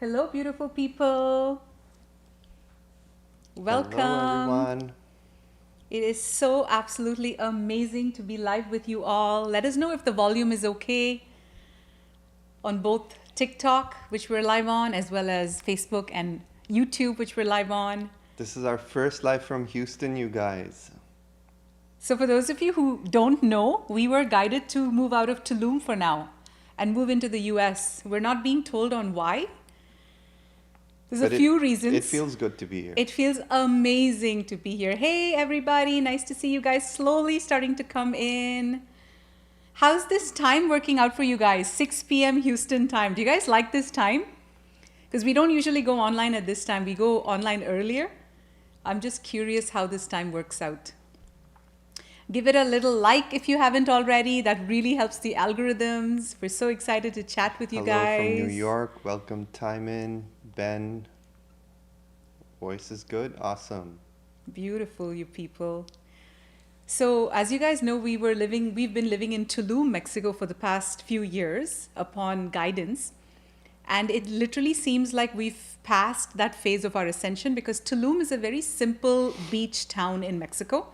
Hello, beautiful people. Welcome. Hello, everyone. It is so absolutely amazing to be live with you all. Let us know if the volume is okay on both TikTok, which we're live on, as well as Facebook and YouTube, which we're live on. This is our first live from Houston, you guys. So, for those of you who don't know, we were guided to move out of Tulum for now and move into the US. We're not being told on why. There's a few reasons. It feels good to be here. It feels amazing to be here. Hey, everybody. Nice to see you guys slowly starting to come in. How's this time working out for you guys? 6 p.m. Houston time. Do you guys like this time? Because we don't usually go online at this time. We go online earlier. I'm just curious how this time works out. Give it a little like if you haven't already. That really helps the algorithms. We're so excited to chat with you guys. Hello from New York. Welcome, Timon, Ben. Voice is good. Awesome. Beautiful, you people. So, as you guys know, we've been living in Tulum, Mexico for the past few years upon guidance. And it literally seems like we've passed that phase of our ascension because Tulum is a very simple beach town in Mexico.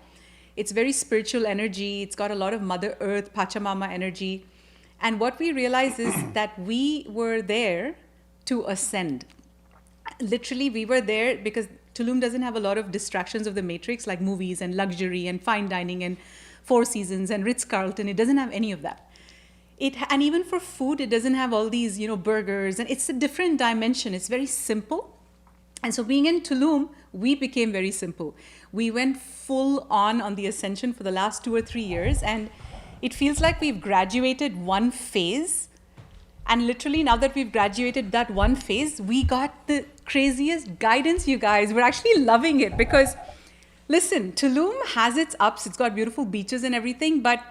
It's very spiritual energy. It's got a lot of Mother Earth, Pachamama energy. And what we realize is that we were there to ascend. Literally, we were there because Tulum doesn't have a lot of distractions of the matrix like movies and luxury and fine dining and Four Seasons and Ritz-Carlton. It doesn't have any of that. And even for food, it doesn't have all these, burgers. And it's a different dimension. It's very simple. And so being in Tulum, we became very simple. We went full on the ascension for the last 2 or 3 years. And it feels like we've graduated one phase. And literally now that we've graduated that one phase, we got the craziest guidance, you guys. We're actually loving it because, listen, Tulum has its ups. It's got beautiful beaches and everything, but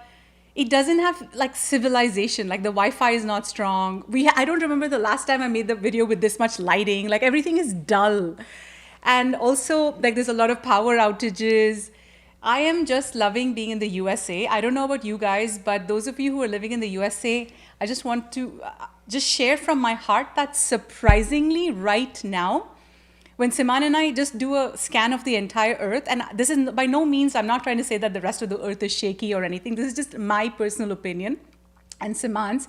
it doesn't have like civilization. Like the Wi-Fi is not strong. I don't remember the last time I made the video with this much lighting. Like everything is dull. And also like there's a lot of power outages. I am just loving being in the USA. I don't know about you guys, but those of you who are living in the USA, I just want to just share from my heart that surprisingly right now, when Siman and I just do a scan of the entire earth, and this is by no means, I'm not trying to say that the rest of the earth is shaky or anything. This is just my personal opinion and Siman's,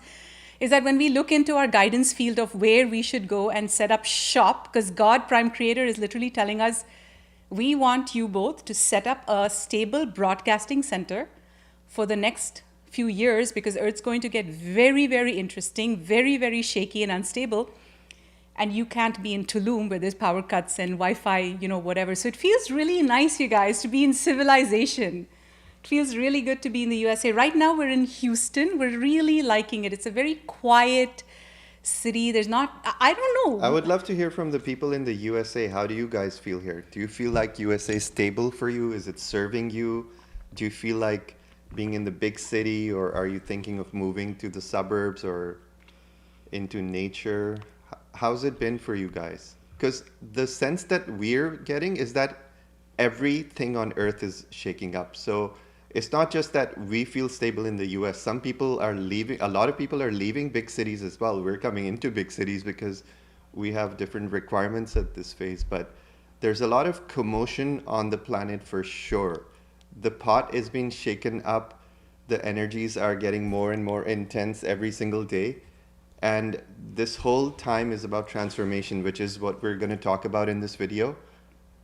is that when we look into our guidance field of where we should go and set up shop, because God, Prime Creator, is literally telling us, we want you both to set up a stable broadcasting center for the next few years because Earth's going to get very, very interesting, very, very shaky and unstable. And you can't be in Tulum where there's power cuts and Wi-Fi, whatever. So it feels really nice, you guys, to be in civilization. It feels really good to be in the USA. Right now we're in Houston. We're really liking it. It's a very quiet city. There's not, I don't know. I would love to hear from the people in the USA. How do you guys feel here? Do you feel like USA is stable for you? Is it serving you? Do you feel like being in the big city, or are you thinking of moving to the suburbs or into nature? How's it been for you guys? Because the sense that we're getting is that everything on earth is shaking up. So it's not just that we feel stable in the US. Some people are leaving, a lot of people are leaving big cities as well. We're coming into big cities because we have different requirements at this phase. But there's a lot of commotion on the planet for sure. The pot is being shaken up. The energies are getting more and more intense every single day. And this whole time is about transformation, which is what we're going to talk about in this video.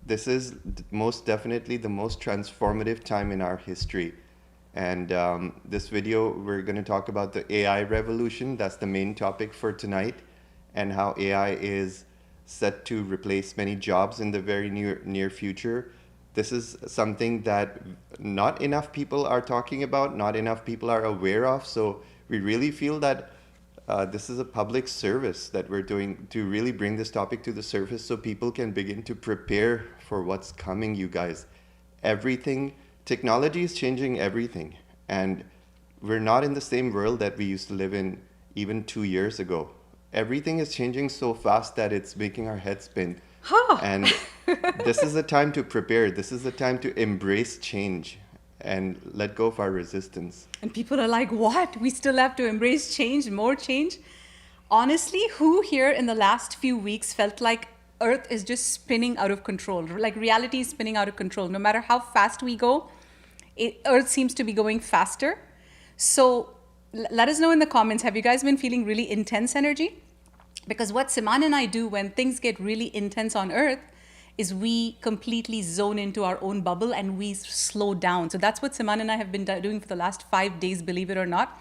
This is most definitely the most transformative time in our history. And this video, we're going to talk about the AI revolution. That's the main topic for tonight, and how AI is set to replace many jobs in the very near future. This is something that not enough people are talking about, not enough people are aware of. So we really feel that this is a public service that we're doing to really bring this topic to the surface so people can begin to prepare for what's coming, you guys. Everything, technology is changing everything. And we're not in the same world that we used to live in even 2 years ago. Everything is changing so fast that it's making our heads spin. Huh. And this is a time to prepare. This is a time to embrace change and let go of our resistance. And people are like, what? We still have to embrace change, more change? Honestly, who here in the last few weeks felt like Earth is just spinning out of control? Like reality is spinning out of control. No matter how fast we go, Earth seems to be going faster. So let us know in the comments, have you guys been feeling really intense energy? Because what Siman and I do when things get really intense on Earth is we completely zone into our own bubble and we slow down. So that's what Siman and I have been doing for the last 5 days, believe it or not.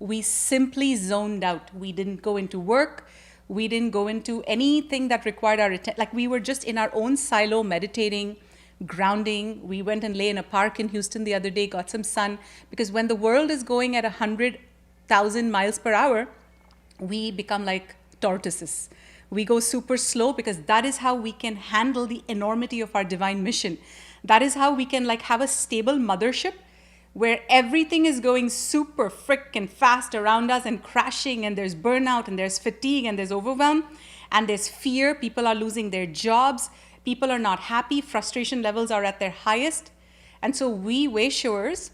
We simply zoned out. We didn't go into work. We didn't go into anything that required our attention. Like we were just in our own silo meditating, grounding. We went and lay in a park in Houston the other day, got some sun. Because when the world is going at 100,000 miles per hour, we become like tortoises. We go super slow because that is how we can handle the enormity of our divine mission. That is how we can like have a stable mothership where everything is going super frickin' fast around us and crashing, and there's burnout and there's fatigue and there's overwhelm and there's fear. People are losing their jobs. People are not happy. Frustration levels are at their highest. And so we Wayshowers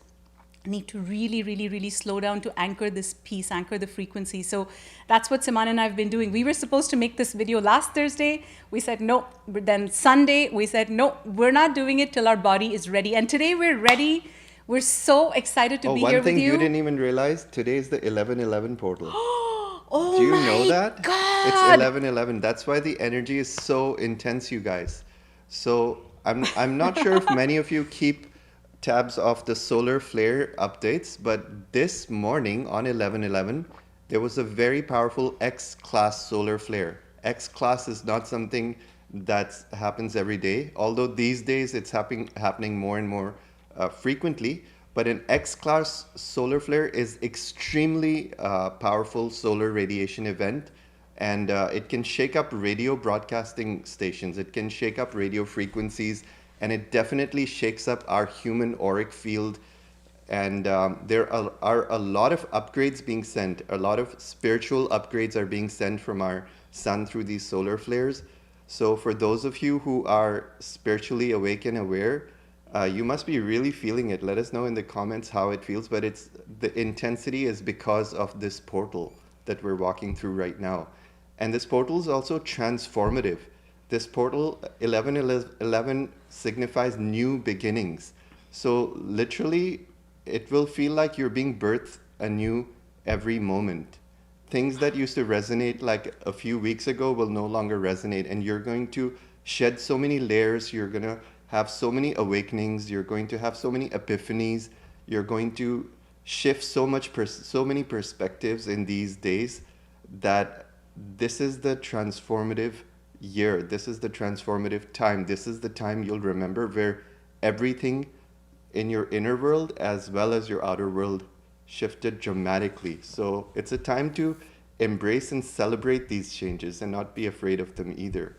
need to really, really, really slow down to anchor this piece, anchor the frequency. So that's what Siman and I have been doing. We were supposed to make this video last Thursday. We said no. But then Sunday, we said no, we're not doing it till our body is ready. And today we're ready. We're so excited to be here with you. One thing you didn't even realize, today is the 11/11 portal. Oh, do you know that? God. It's 11/11. That's why the energy is so intense, you guys. So I'm not sure if many of you keep tabs of the solar flare updates, but this morning on 11/11, there was a very powerful X-class solar flare. X-class is not something that happens every day, although these days it's happening more and more frequently. But an X-class solar flare is extremely powerful solar radiation event, and it can shake up radio broadcasting stations. It can shake up radio frequencies, and it definitely shakes up our human auric field. And there are a lot of upgrades being sent. A lot of spiritual upgrades are being sent from our sun through these solar flares. So for those of you who are spiritually awake and aware, you must be really feeling it. Let us know in the comments how it feels, but the intensity is because of this portal that we're walking through right now. And this portal is also transformative. This portal 11/11 signifies new beginnings. So literally, it will feel like you're being birthed anew every moment. Things that used to resonate like a few weeks ago will no longer resonate, and you're going to shed so many layers. You're going to have so many awakenings. You're going to have so many epiphanies. You're going to shift so many perspectives in these days that this is the transformative year. This is the transformative time. This is the time you'll remember where everything in your inner world as well as your outer world shifted dramatically. So it's a time to embrace and celebrate these changes and not be afraid of them either.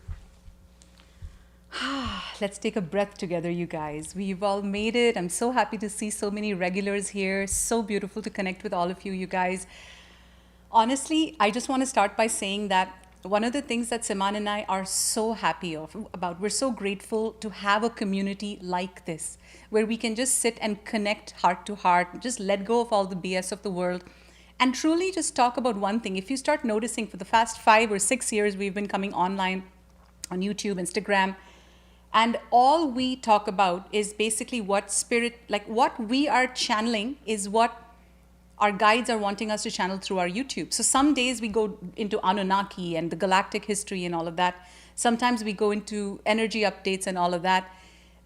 Let's take a breath together, you guys. We've all made it. I'm so happy to see so many regulars here. So beautiful to connect with all of you guys. Honestly, I just want to start by saying that one of the things that Siman and I are so happy about, we're so grateful to have a community like this, where we can just sit and connect heart to heart, just let go of all the BS of the world, and truly just talk about one thing. If you start noticing, for the past 5 or 6 years, we've been coming online on YouTube, Instagram, and all we talk about is basically what spirit, like what we are channeling is what our guides are wanting us to channel through our YouTube. So some days we go into Anunnaki and the galactic history and all of that. Sometimes we go into energy updates and all of that.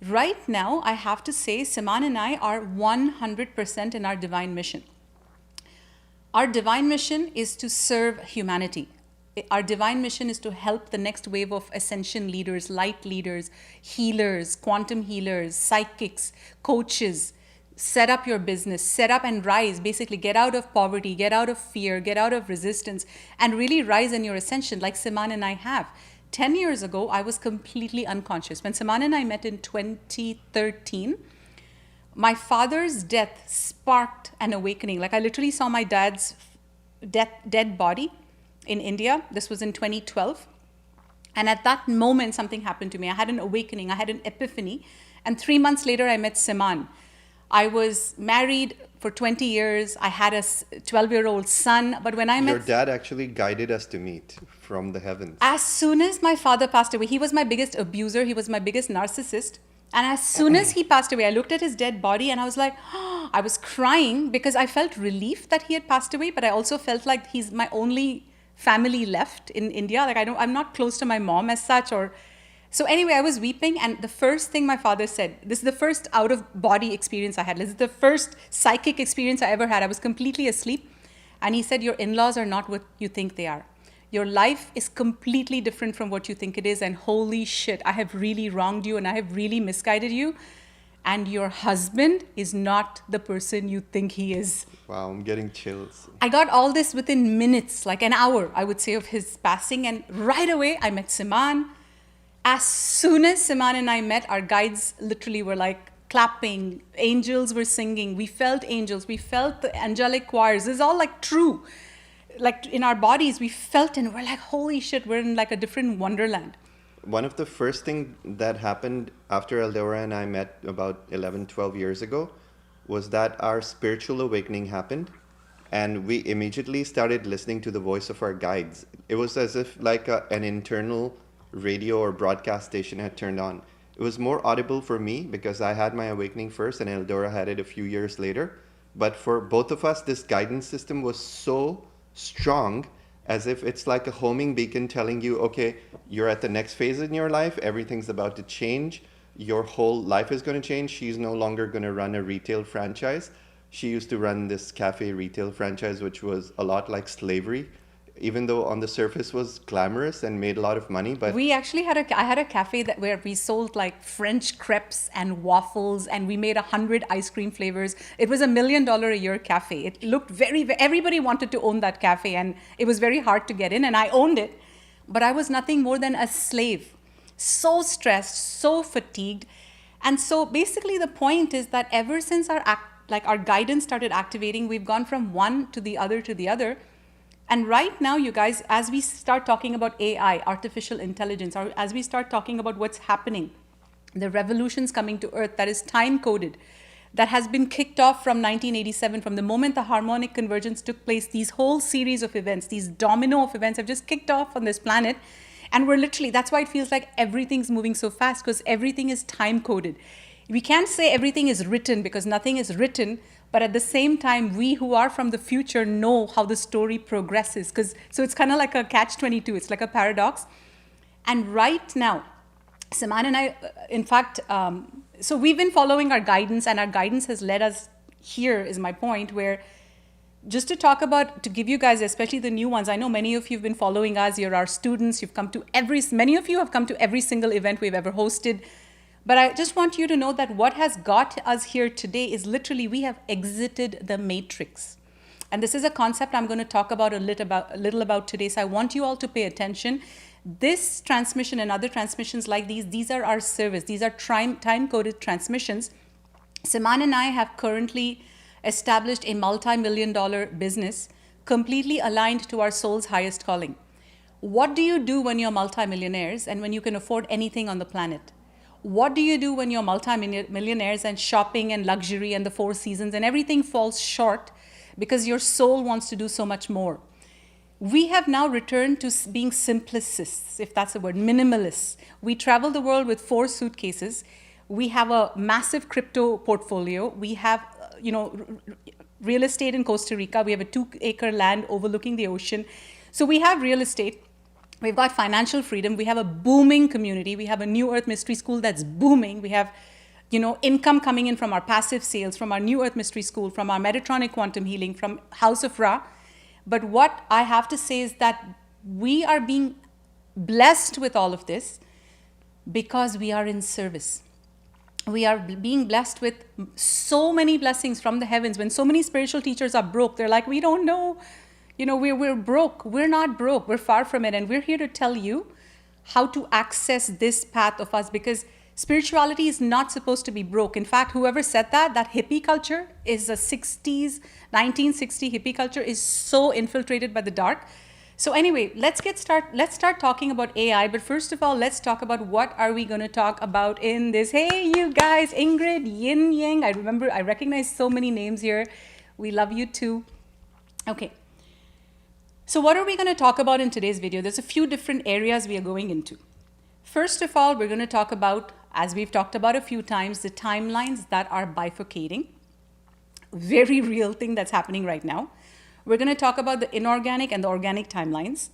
Right now, I have to say, Siman and I are 100% in our divine mission. Our divine mission is to serve humanity. Our divine mission is to help the next wave of ascension leaders, light leaders, healers, quantum healers, psychics, coaches. Set up your business, set up and rise, basically get out of poverty, get out of fear, get out of resistance, and really rise in your ascension like Siman and I have. 10 years ago, I was completely unconscious. When Siman and I met in 2013, my father's death sparked an awakening. Like I literally saw my dad's dead body in India. This was in 2012. And at that moment, something happened to me. I had an awakening, I had an epiphany. And 3 months later, I met Siman. I was married for 20 years. I had a 12-year-old son. But when I Your met... dad actually guided us to meet from the heavens. As soon as my father passed away, he was my biggest abuser. He was my biggest narcissist. And as soon as he passed away, I looked at his dead body and I was like, oh, I was crying because I felt relief that he had passed away. But I also felt like he's my only family left in India. Like I'm not close to my mom as such. So anyway, I was weeping, and the first thing my father said, this is the first out-of-body experience I had. This is the first psychic experience I ever had. I was completely asleep. And he said, your in-laws are not what you think they are. Your life is completely different from what you think it is. And holy shit, I have really wronged you and I have really misguided you. And your husband is not the person you think he is. Wow, I'm getting chills. I got all this within minutes, like an hour, I would say, of his passing. And right away, I met Siman. As soon as Siman and I met, our guides literally were like clapping. Angels were singing. We felt angels. We felt the angelic choirs. This is all like true. Like in our bodies, we felt, and we're like, holy shit, we're in like a different wonderland. One of the first things that happened after EldoRa and I met about 11, 12 years ago was that our spiritual awakening happened, and we immediately started listening to the voice of our guides. It was as if like an internal radio or broadcast station had turned on. It was more audible for me because I had my awakening first and EldoRa had it a few years later. But for both of us, this guidance system was so strong, as if it's like a homing beacon telling you, okay, you're at the next phase in your life, everything's about to change, your whole life is going to change. She's no longer going to run a retail franchise. She used to run this cafe retail franchise, which was a lot like slavery, even though on the surface was glamorous and made a lot of money. But we actually I had a cafe where we sold like French crepes and waffles, and we made 100 ice cream flavors. It was $1 million a year cafe. It looked everybody wanted to own that cafe, and it was very hard to get in, and I owned it. But I was nothing more than a slave, so stressed, so fatigued. And so basically the point is that ever since our guidance started activating, we've gone from one to the other to the other. And right now, you guys, as we start talking about AI, artificial intelligence, or as we start talking about what's happening, the revolutions coming to Earth that is time-coded, that has been kicked off from 1987, from the moment the harmonic convergence took place, these whole series of events, these domino of events have just kicked off on this planet. And we're literally, that's why it feels like everything's moving so fast, because everything is time-coded. We can't say everything is written because nothing is written, but at the same time, we who are from the future know how the story progresses. So it's kind of like a catch-22. It's like a paradox. And right now, Siman and I, in fact, so we've been following our guidance, and our guidance has led us here, is my point, where just to talk about, to give you guys, especially the new ones, I know many of you have been following us. You're our students. Many of you have come to every single event we've ever hosted. But I just want you to know that what has got us here today is literally we have exited the matrix. And this is a concept I'm going to talk about a little about today. So I want you all to pay attention. This transmission and other transmissions like these are our service. These are time-coded transmissions. Siman and I have currently established a multi-million-dollar business completely aligned to our soul's highest calling. What do you do when you're multi-millionaires and when you can afford anything on the planet? What do you do when you're multi-millionaires and shopping and luxury and the four seasons and everything falls short because your soul wants to do so much more? We have now returned to being simplicists, if that's a word, minimalists. We travel the world with 4 suitcases. We have a massive crypto portfolio. We have, real estate in Costa Rica. We have a 2-acre land overlooking the ocean. So we have real estate. We've got financial freedom. We have a booming community. We have a New Earth Mystery School that's booming. We have, income coming in from our passive sales, from our New Earth Mystery School, from our Metatronic quantum healing, from House of Ra. But what I have to say is that we are being blessed with all of this because we are in service. We are being blessed with so many blessings from the heavens. When so many spiritual teachers are broke, they're like, we don't know. We're broke. We're not broke. We're far from it. And we're here to tell you how to access this path of us, because spirituality is not supposed to be broke. In fact, whoever said that hippie culture is a 1960 hippie culture is so infiltrated by the dark So anyway, let's start talking about AI. But first of all, let's talk about what are we going to talk about in this. Hey, you guys, Ingrid, Yin Yang. I recognize so many names here. We love you too. Okay. So what are we going to talk about in today's video? There's a few different areas we are going into. First of all, we're going to talk about, as we've talked about a few times, the timelines that are bifurcating. Very real thing that's happening right now. We're going to talk about the inorganic and the organic timelines.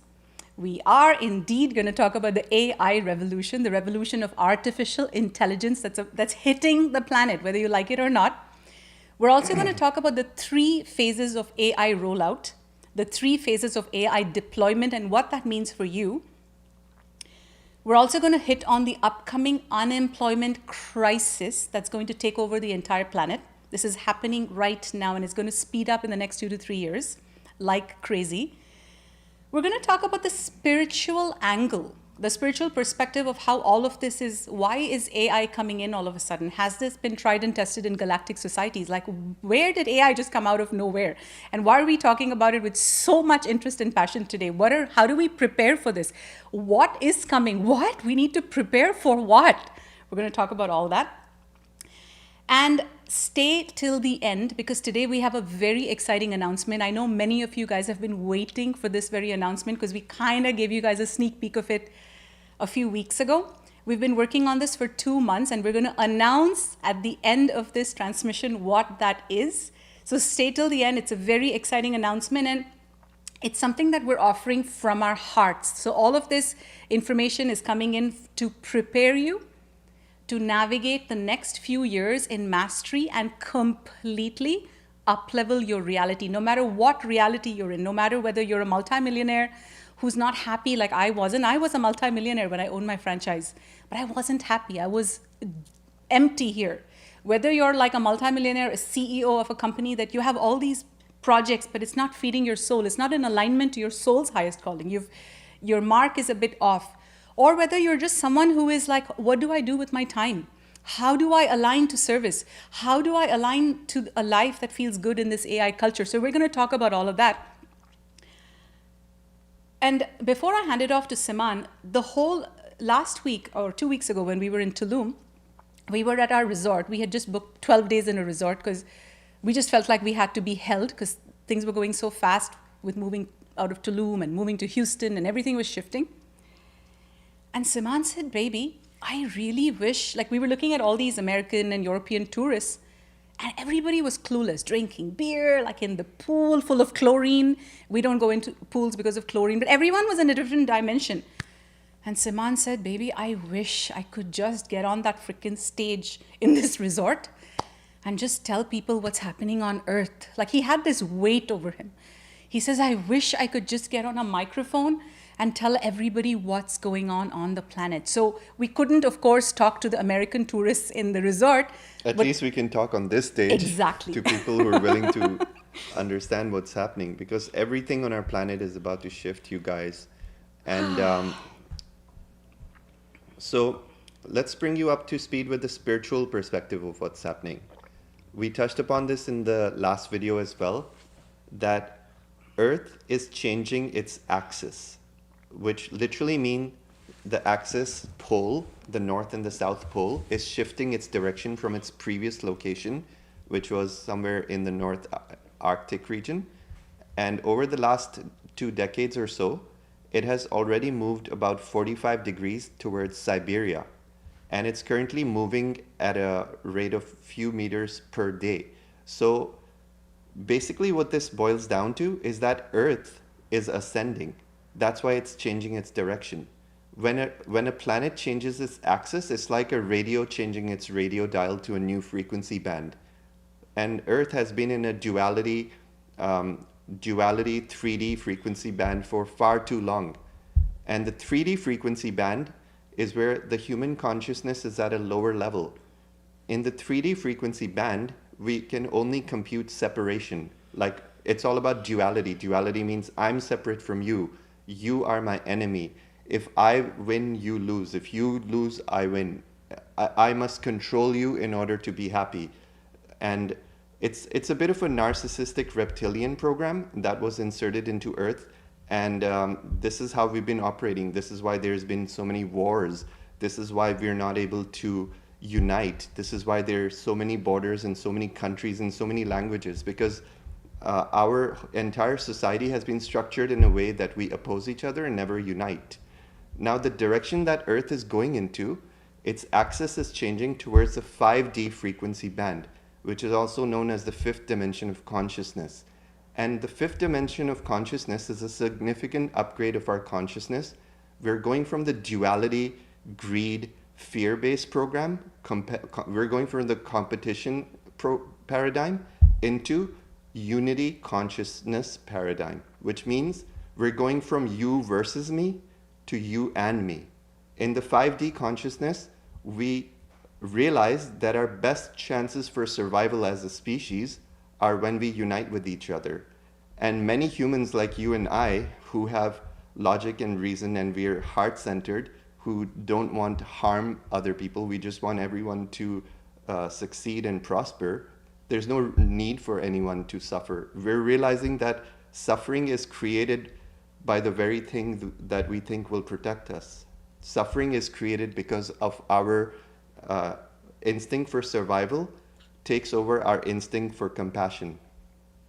We are indeed going to talk about the AI revolution, the revolution of artificial intelligence that's hitting the planet, whether you like it or not. We're also going to talk about the 3 phases of AI rollout, the 3 phases of AI deployment and what that means for you. We're also going to hit on the upcoming unemployment crisis that's going to take over the entire planet. This is happening right now and it's going to speed up in the next 2 to 3 years like crazy. We're going to talk about the spiritual angle, the spiritual perspective of how all of this is. Why is AI coming in all of a sudden? Has this been tried and tested in galactic societies? Like, where did AI just come out of nowhere? And why are we talking about it with so much interest and passion today? How do we prepare for this? What is coming? What? We need to prepare for what? We're going to talk about all that. And stay till the end because today we have a very exciting announcement. I know many of you guys have been waiting for this very announcement because we kind of gave you guys a sneak peek of it a few weeks ago. We've been working on this for 2 months and we're going to announce at the end of this transmission what that is. So stay till the end. It's a very exciting announcement and it's something that we're offering from our hearts. So all of this information is coming in to prepare you to navigate the next few years in mastery and completely up-level your reality, no matter what reality you're in, no matter whether you're a multimillionaire who's not happy like I was. And I was a multimillionaire when I owned my franchise, but I wasn't happy. I was empty here. Whether you're like a multimillionaire, a CEO of a company that you have all these projects, but it's not feeding your soul. It's not in alignment to your soul's highest calling. Your mark is a bit off. Or whether you're just someone who is like, what do I do with my time? How do I align to service? How do I align to a life that feels good in this AI culture? So we're going to talk about all of that. And before I hand it off to Siman, the whole last week or 2 weeks ago when we were in Tulum, we were at our resort. We had just booked 12 days in a resort because we just felt like we had to be held because things were going so fast with moving out of Tulum and moving to Houston and everything was shifting. And Siman said, baby, I really wish, like we were looking at all these American and European tourists and everybody was clueless, drinking beer, like in the pool full of chlorine. We don't go into pools because of chlorine, but everyone was in a different dimension. And Siman said, baby, I wish I could just get on that freaking stage in this resort and just tell people what's happening on Earth. Like he had this weight over him. He says, I wish I could just get on a microphone and tell everybody what's going on the planet. So we couldn't, of course, talk to the American tourists in the resort. At least we can talk on this stage exactly. to people who are willing to understand what's happening because everything on our planet is about to shift, you guys. And so let's bring you up to speed with the spiritual perspective of what's happening. We touched upon this in the last video as well, that Earth is changing its axis, which literally mean the axis pole, the north and the south pole, is shifting its direction from its previous location, which was somewhere in the North Arctic region. And over the last 2 decades or so, it has already moved about 45 degrees towards Siberia. And it's currently moving at a rate of few meters per day. So basically what this boils down to is that Earth is ascending. That's why it's changing its direction. When a planet changes its axis, it's like a radio changing its radio dial to a new frequency band. And Earth has been in a duality 3D frequency band for far too long. And the 3D frequency band is where the human consciousness is at a lower level. In the 3D frequency band, we can only compute separation. Like it's all about duality. Duality means I'm separate from you. You are my enemy. If I win, you lose. If you lose, I win. I must control you in order to be happy. And it's a bit of a narcissistic reptilian program that was inserted into Earth. And this is how we've been operating. This is why there's been so many wars. This is why we're not able to unite. This is why there's so many borders and so many countries and so many languages, because our entire society has been structured in a way that we oppose each other and never unite. Now, the direction that Earth is going into, its axis is changing towards the 5D frequency band, which is also known as the fifth dimension of consciousness. And the fifth dimension of consciousness is a significant upgrade of our consciousness. We're going from the duality, greed, fear-based program, we're going from the competition paradigm into unity consciousness paradigm, which means we're going from you versus me to you and me. In the 5D consciousness, we realize that our best chances for survival as a species are when we unite with each other. And many humans like you and I, who have logic and reason and we're heart-centered, who don't want to harm other people, we just want everyone to succeed and prosper, there's no need for anyone to suffer. We're realizing that suffering is created by the very thing that we think will protect us. Suffering is created because of our instinct for survival takes over our instinct for compassion.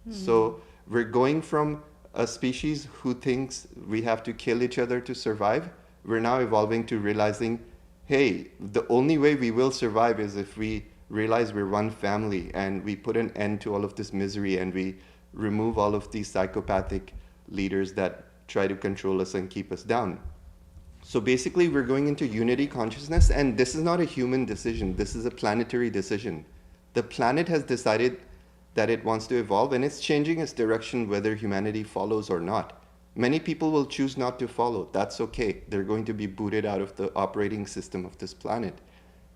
So we're going from a species who thinks we have to kill each other to survive. We're now evolving to realizing, hey, the only way we will survive is if we realize we're one family and we put an end to all of this misery and we remove all of these psychopathic leaders that try to control us and keep us down. So basically, we're going into unity consciousness, and this is not a human decision. This is a planetary decision. The planet has decided that it wants to evolve, and it's changing its direction whether humanity follows or not. Many people will choose not to follow. That's okay. They're going to be booted out of the operating system of this planet.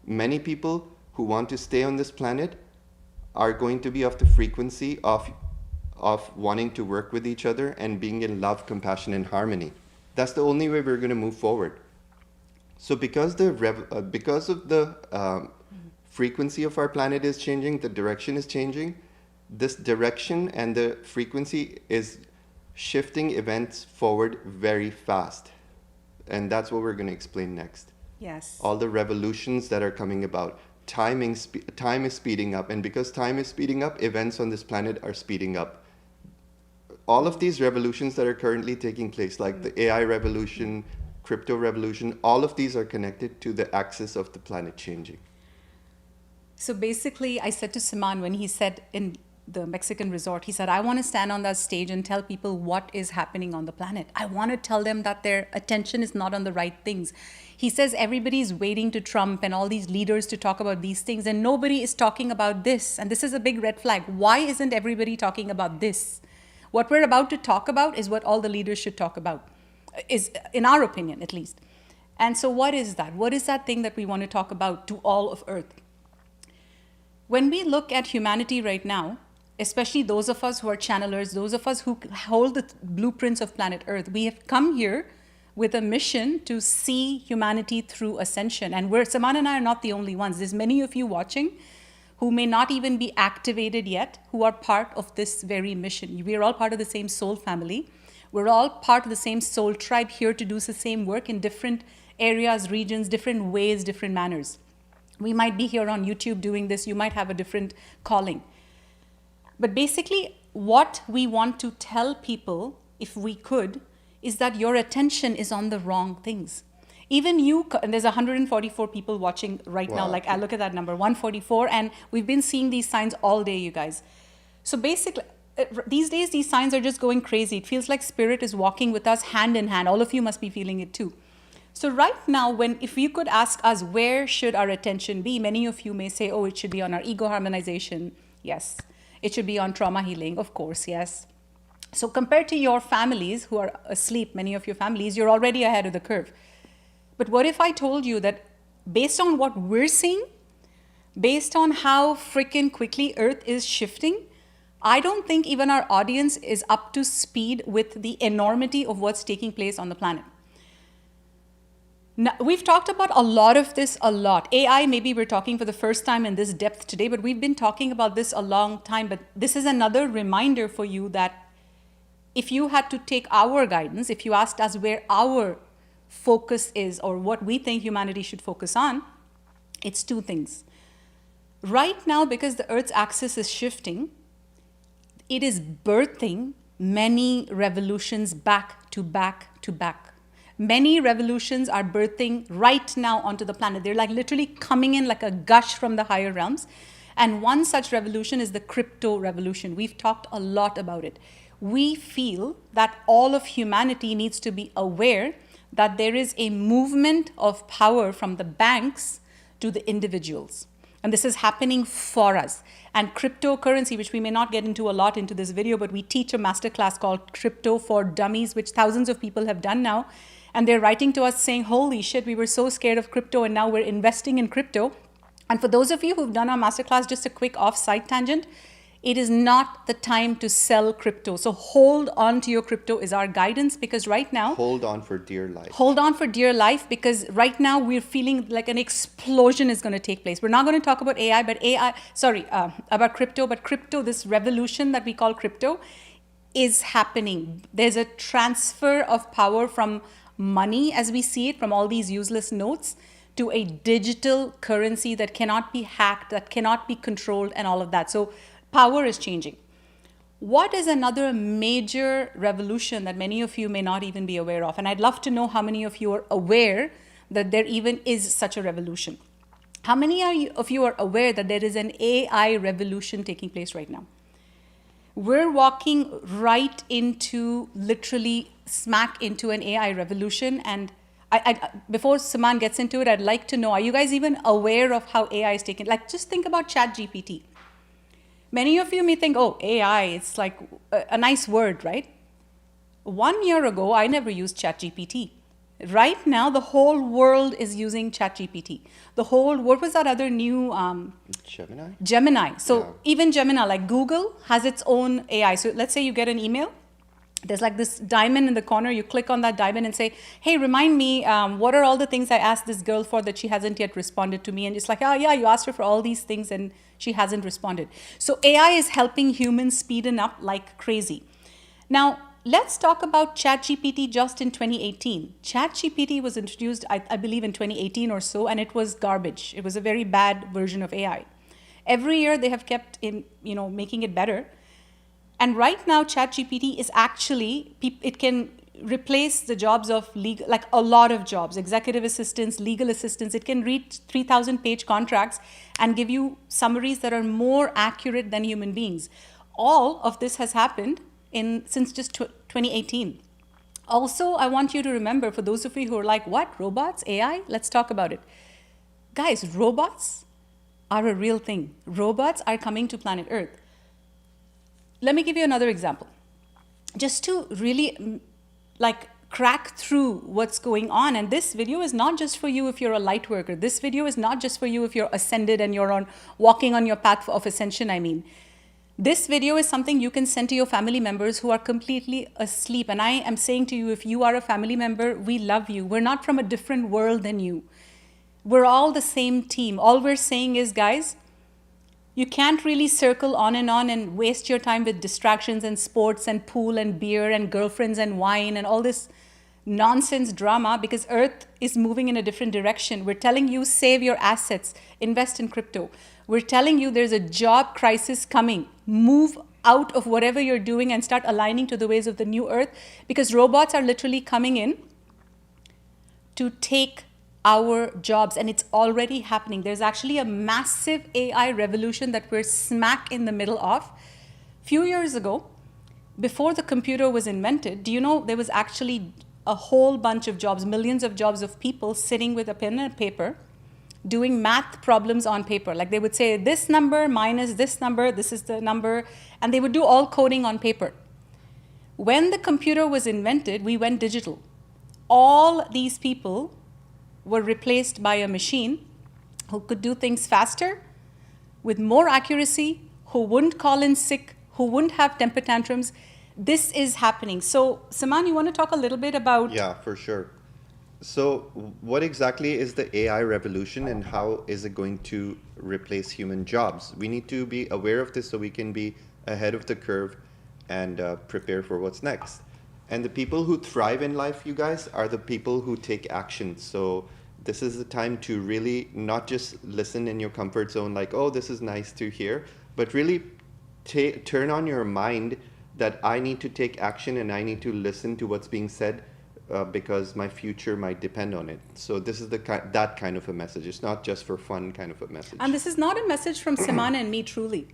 Many people who want to stay on this planet are going to be of the frequency of wanting to work with each other and being in love, compassion, and harmony. That's the only way we're going to move forward. So because of the frequency of our planet is changing, the direction is changing, this direction and the frequency is shifting events forward very fast. And that's what we're going to explain next. Yes. All the revolutions that are coming about. Time is speeding up, and because time is speeding up, events on this planet are speeding up. All of these revolutions that are currently taking place, like the AI revolution, crypto revolution, all of these are connected to the axis of the planet changing. So basically, I said to Siman when he said in the Mexican resort, he said, I want to stand on that stage and tell people what is happening on the planet. I want to tell them that their attention is not on the right things. He says everybody's waiting to Trump and all these leaders to talk about these things, and nobody is talking about this. And this is a big red flag. Why isn't everybody talking about this? What we're about to talk about is what all the leaders should talk about, is in our opinion, at least. And so what is that? What is that thing that we want to talk about to all of Earth? When we look at humanity right now, especially those of us who are channelers, those of us who hold the blueprints of planet Earth, we have come here with a mission to see humanity through ascension. And Siman and I are not the only ones. There's many of you watching who may not even be activated yet, who are part of this very mission. We are all part of the same soul family. We're all part of the same soul tribe here to do the same work in different areas, regions, different ways, different manners. We might be here on YouTube doing this. You might have a different calling. But basically, what we want to tell people, if we could, is that your attention is on the wrong things. Even you, and there's 144 people watching right now. Like, I look at that number, 144, and we've been seeing these signs all day, you guys. So basically, these days, these signs are just going crazy. It feels like spirit is walking with us hand in hand. All of you must be feeling it too. So right now, if you could ask us, where should our attention be? Many of you may say, oh, it should be on our ego harmonization. Yes. It should be on trauma healing, of course, yes. So compared to your families who are asleep, many of your families, you're already ahead of the curve. But what if I told you that based on what we're seeing, based on how freaking quickly Earth is shifting, I don't think even our audience is up to speed with the enormity of what's taking place on the planet. Now, we've talked about a lot of this a lot. AI, maybe we're talking for the first time in this depth today, but we've been talking about this a long time. But this is another reminder for you that if you had to take our guidance, if you asked us where our focus is or what we think humanity should focus on, it's two things. Right now, because the Earth's axis is shifting, it is birthing many revolutions back to back to back. Many revolutions are birthing right now onto the planet. They're like literally coming in like a gush from the higher realms. And one such revolution is the crypto revolution. We've talked a lot about it. We feel that all of humanity needs to be aware that there is a movement of power from the banks to the individuals. And this is happening for us. And cryptocurrency, which we may not get into a lot into this video, but we teach a masterclass called Crypto for Dummies, which thousands of people have done now. And they're writing to us saying, holy shit, we were so scared of crypto and now we're investing in crypto. And for those of you who've done our masterclass, just a quick off-site tangent, it is not the time to sell crypto. So hold on to your crypto is our guidance, because right now... Hold on for dear life. Hold on for dear life, because right now we're feeling like an explosion is going to take place. We're not going to talk about about crypto, but crypto, this revolution that we call crypto, is happening. There's a transfer of power from money as we see it, from all these useless notes, to a digital currency that cannot be hacked, that cannot be controlled, and all of that. So power is changing. What is another major revolution that many of you may not even be aware of? And I'd love to know how many of you are aware that there even is such a revolution. How many of you are aware that there is an AI revolution taking place right now? We're walking right into, literally smack into an AI revolution. And before Siman gets into it, I'd like to know, are you guys even aware of how AI is taking? Like, just think about ChatGPT. Many of you may think, oh, AI, it's like a nice word, right? 1 year ago, I never used ChatGPT. Right now, the whole world is using ChatGPT. What was that other new? Gemini? Gemini. So yeah. Even Gemini, like Google, has its own AI. So let's say you get an email. There's like this diamond in the corner. You click on that diamond and say, hey, remind me, what are all the things I asked this girl for that she hasn't yet responded to me? And it's like, oh, yeah, you asked her for all these things and she hasn't responded. So AI is helping humans speeden up like crazy. Now, let's talk about ChatGPT just in 2018. ChatGPT was introduced, I believe, in 2018 or so, and it was garbage. It was a very bad version of AI. Every year they have kept making it better. And right now, ChatGPT is actually, it can replace the jobs of legal, like a lot of jobs, executive assistants, legal assistants. It can read 3,000-page contracts and give you summaries that are more accurate than human beings. All of this has happened since just 2018. Also, I want you to remember, for those of you who are like, what, robots, AI? Let's talk about it. Guys, robots are a real thing. Robots are coming to planet Earth. Let me give you another example. Just to really crack through what's going on. And this video is not just for you if you're a light worker. This video is not just for you if you're ascended and you're walking on your path of ascension, I mean. This video is something you can send to your family members who are completely asleep. And I am saying to you, if you are a family member, we love you. We're not from a different world than you. We're all the same team. All we're saying is, guys, you can't really circle on and waste your time with distractions and sports and pool and beer and girlfriends and wine and all this nonsense drama, because Earth is moving in a different direction. We're telling you, save your assets, invest in crypto. We're telling you there's a job crisis coming. Move out of whatever you're doing and start aligning to the ways of the new Earth, because robots are literally coming in to take our jobs, and it's already happening. There's actually a massive AI revolution that we're smack in the middle of. A few years ago, before the computer was invented, do you know there was actually a whole bunch of jobs, millions of jobs of people sitting with a pen and a paper, doing math problems on paper. Like they would say, this number minus this number, this is the number, and they would do all coding on paper. When the computer was invented, we went digital. All these people were replaced by a machine who could do things faster, with more accuracy, who wouldn't call in sick, who wouldn't have temper tantrums. This is happening. So, Siman, you want to talk a little bit about... Yeah, for sure. So what exactly is the AI revolution and how is it going to replace human jobs? We need to be aware of this so we can be ahead of the curve and prepare for what's next. And the people who thrive in life, you guys, are the people who take action. So this is the time to really not just listen in your comfort zone like, oh, this is nice to hear, but really turn on your mind that I need to take action and I need to listen to what's being said because my future might depend on it. So this is that kind of a message. It's not just for fun kind of a message. And this is not a message from Siman and me, truly.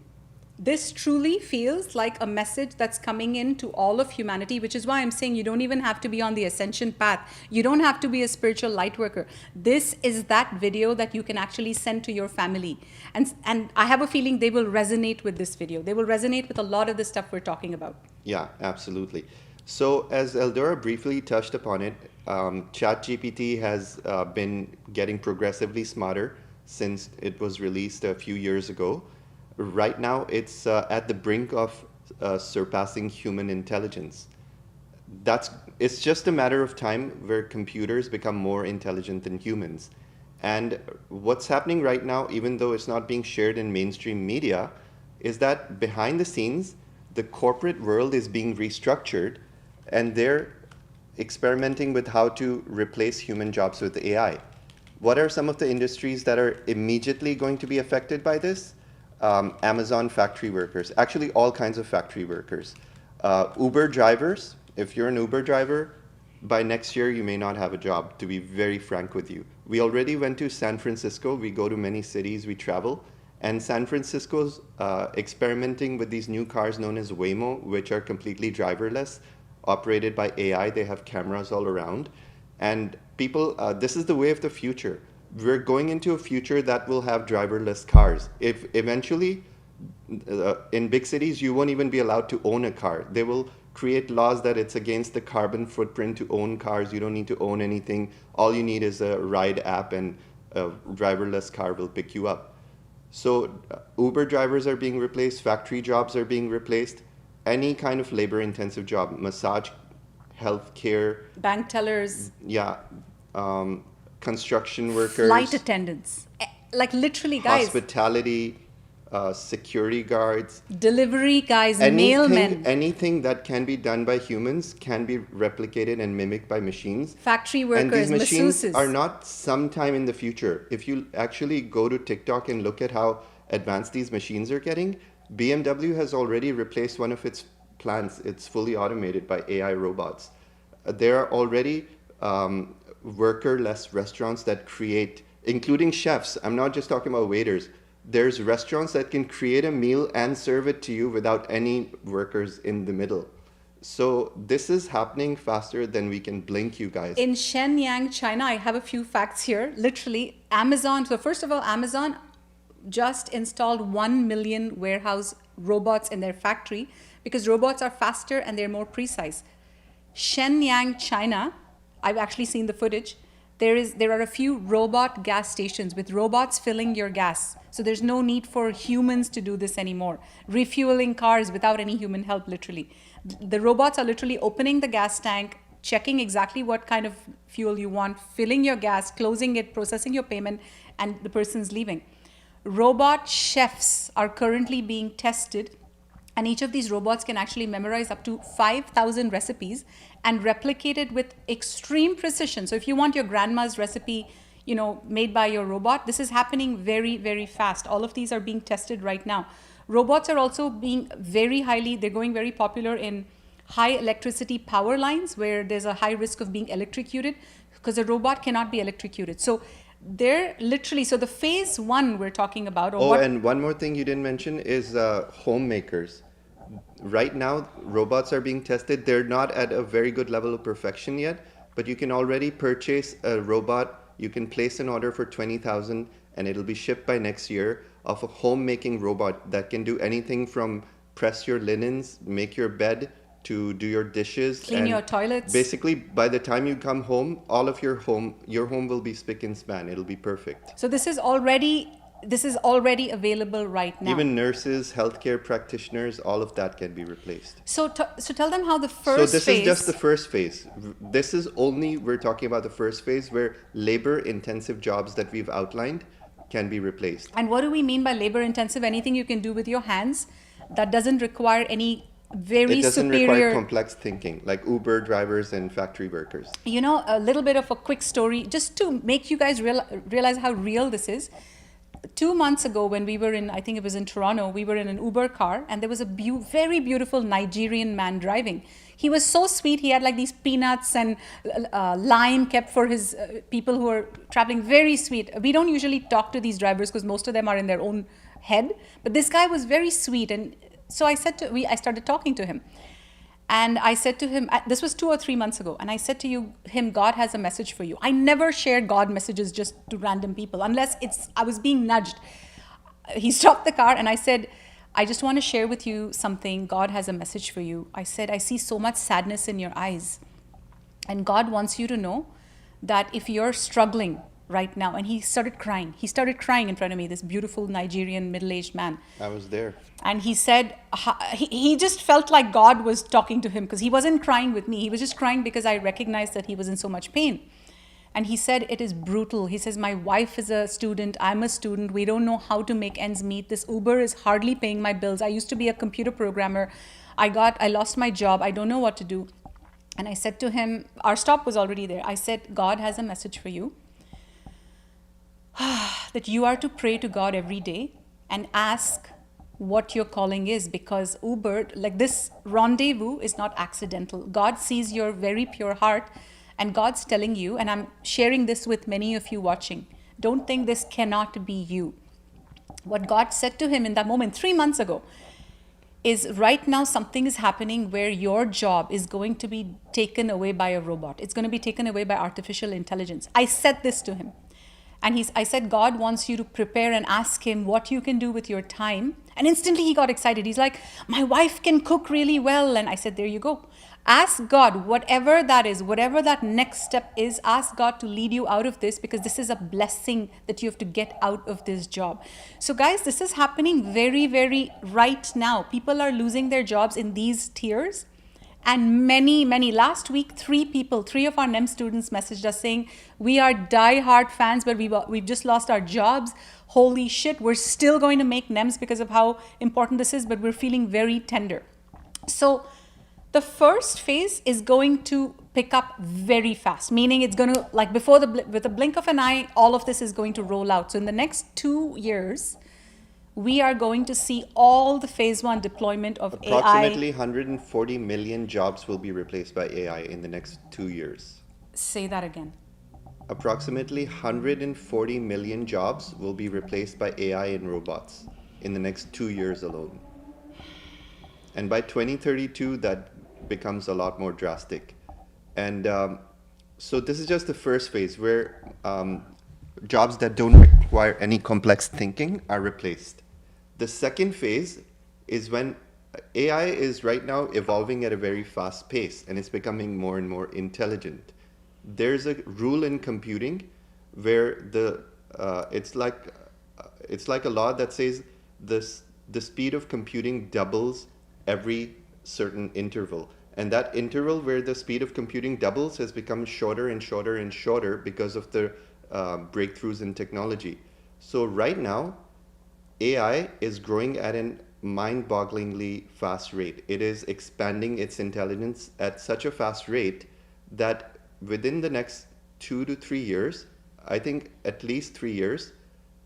This truly feels like a message that's coming in to all of humanity, which is why I'm saying you don't even have to be on the ascension path. You don't have to be a spiritual light worker. This is that video that you can actually send to your family. And I have a feeling they will resonate with this video. They will resonate with a lot of the stuff we're talking about. Yeah, absolutely. So as EldoRa briefly touched upon it, ChatGPT has been getting progressively smarter since it was released a few years ago. Right now, it's at the brink of surpassing human intelligence. It's just a matter of time where computers become more intelligent than humans. And what's happening right now, even though it's not being shared in mainstream media, is that behind the scenes, the corporate world is being restructured, and they're experimenting with how to replace human jobs with AI. What are some of the industries that are immediately going to be affected by this? Amazon factory workers, actually all kinds of factory workers. Uber drivers, if you're an Uber driver, by next year you may not have a job, to be very frank with you. We already went to San Francisco, we go to many cities, we travel, and San Francisco's experimenting with these new cars known as Waymo, which are completely driverless, operated by AI, they have cameras all around. And people, this is the way of the future. We're going into a future that will have driverless cars. If eventually, in big cities, you won't even be allowed to own a car. They will create laws that it's against the carbon footprint to own cars. You don't need to own anything. All you need is a ride app and a driverless car will pick you up. So Uber drivers are being replaced, factory jobs are being replaced, any kind of labor-intensive job, massage, healthcare. Bank tellers. Yeah. Construction workers, flight attendants, like literally, guys. Hospitality, security guards, delivery guys, mailmen. Anything that can be done by humans can be replicated and mimicked by machines. Factory workers, and these machines masseuses. are not sometime in the future. If you actually go to TikTok and look at how advanced these machines are getting, BMW has already replaced one of its plants. It's fully automated by AI robots. There are already worker-less restaurants that create, including chefs. I'm not just talking about waiters. There's restaurants that can create a meal and serve it to you without any workers in the middle. So this is happening faster than we can blink, you guys. In Shenyang, China, I have a few facts here. Literally, Amazon. So first of all, Amazon just installed 1 million warehouse robots in their factory because robots are faster and they're more precise. Shenyang, China, I've actually seen the footage. There are a few robot gas stations with robots filling your gas. So there's no need for humans to do this anymore. Refueling cars without any human help, literally. The robots are literally opening the gas tank, checking exactly what kind of fuel you want, filling your gas, closing it, processing your payment, and the person's leaving. Robot chefs are currently being tested, and each of these robots can actually memorize up to 5,000 recipes and replicate it with extreme precision. So if you want your grandma's recipe, made by your robot, this is happening very, very fast. All of these are being tested right now. Robots are also being they're going very popular in high electricity power lines where there's a high risk of being electrocuted because a robot cannot be electrocuted. So they're literally, so the phase one we're talking about. And one more thing you didn't mention is homemakers. Right now, robots are being tested. They're not at a very good level of perfection yet, but you can already purchase a robot. You can place an order for 20,000 and it'll be shipped by next year of a homemaking robot that can do anything from press your linens, make your bed, to do your dishes, clean your toilets. Basically, by the time you come home, all of your home will be spick and span. It'll be perfect. So this is already available right now. Even nurses, healthcare practitioners, all of that can be replaced. So tell them how the first phase. So this is just the first phase. We're talking about the first phase where labor-intensive jobs that we've outlined can be replaced. And what do we mean by labor-intensive? Anything you can do with your hands that doesn't require any very It doesn't require superior. complex thinking like Uber drivers and factory workers. You know, a little bit of a quick story just to make you guys realize how real this is. 2 months ago, when we were in, I think it was in Toronto, we were in an Uber car, and there was a very beautiful Nigerian man driving. He was so sweet. He had like these peanuts and lime kept for his people who are traveling. Very sweet. We don't usually talk to these drivers because most of them are in their own head. But this guy was very sweet, and so I I started talking to him. And I said to him, this was 2 or 3 months ago, and I said to him, God has a message for you. I never share God messages just to random people unless I was being nudged. He stopped the car and I said, I just want to share with you something. God has a message for you. I said, I see so much sadness in your eyes. And God wants you to know that if you're struggling right now, and he started crying. He started crying in front of me, this beautiful Nigerian middle-aged man. I was there. And he said, he just felt like God was talking to him because he wasn't crying with me. He was just crying because I recognized that he was in so much pain. And he said, it is brutal. He says, my wife is a student. I'm a student. We don't know how to make ends meet. This Uber is hardly paying my bills. I used to be a computer programmer. I lost my job. I don't know what to do. And I said to him, our stop was already there. I said, God has a message for you. That you are to pray to God every day and ask what your calling is, because Uber, like this rendezvous is not accidental. God sees your very pure heart, and God's telling you, and I'm sharing this with many of you watching, don't think this cannot be you. What God said to him in that moment 3 months ago is, right now something is happening where your job is going to be taken away by a robot. It's going to be taken away by artificial intelligence. I said this to him. And I said, God wants you to prepare and ask him what you can do with your time. And instantly he got excited. He's like, my wife can cook really well. And I said, there you go. Ask God, whatever that is, whatever that next step is, ask God to lead you out of this, because this is a blessing that you have to get out of this job. So guys, this is happening very, very right now. People are losing their jobs in these tiers. And many, last week, 3 of our NEM students messaged us saying, we are die-hard fans, but we've just lost our jobs. Holy shit, we're still going to make NEMs because of how important this is, but we're feeling very tender. So the first phase is going to pick up very fast, meaning it's going to, like with the blink of an eye, all of this is going to roll out. So in the next 2 years, we are going to see all the phase 1 deployment of AI. Approximately 140 million jobs will be replaced by AI in the next 2 years. Say that again. Approximately 140 million jobs will be replaced by AI and robots in the next 2 years alone. And by 2032, that becomes a lot more drastic. And so this is just the first phase where jobs that don't require any complex thinking are replaced. The second phase is when AI is right now evolving at a very fast pace, and it's becoming more and more intelligent. There's a rule in computing where it's like a law that says the speed of computing doubles every certain interval. And that interval where the speed of computing doubles has become shorter and shorter and shorter because of the breakthroughs in technology. So right now, AI is growing at an mind-bogglingly fast rate. It is expanding its intelligence at such a fast rate that within the next 2 to 3 years, I think at least 3 years,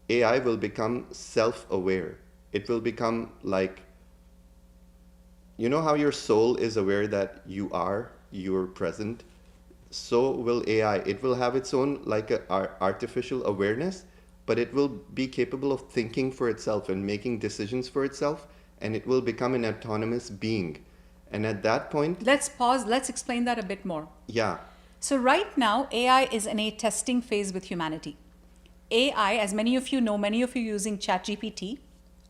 AI will become self-aware. It will become like, you know how your soul is aware that you're present? So will AI. It will have its own like artificial awareness, but it will be capable of thinking for itself and making decisions for itself, and it will become an autonomous being. And at that point... Let's pause. Let's explain that a bit more. Yeah. So right now, AI is in a testing phase with humanity. AI, as many of you know, many of you using ChatGPT.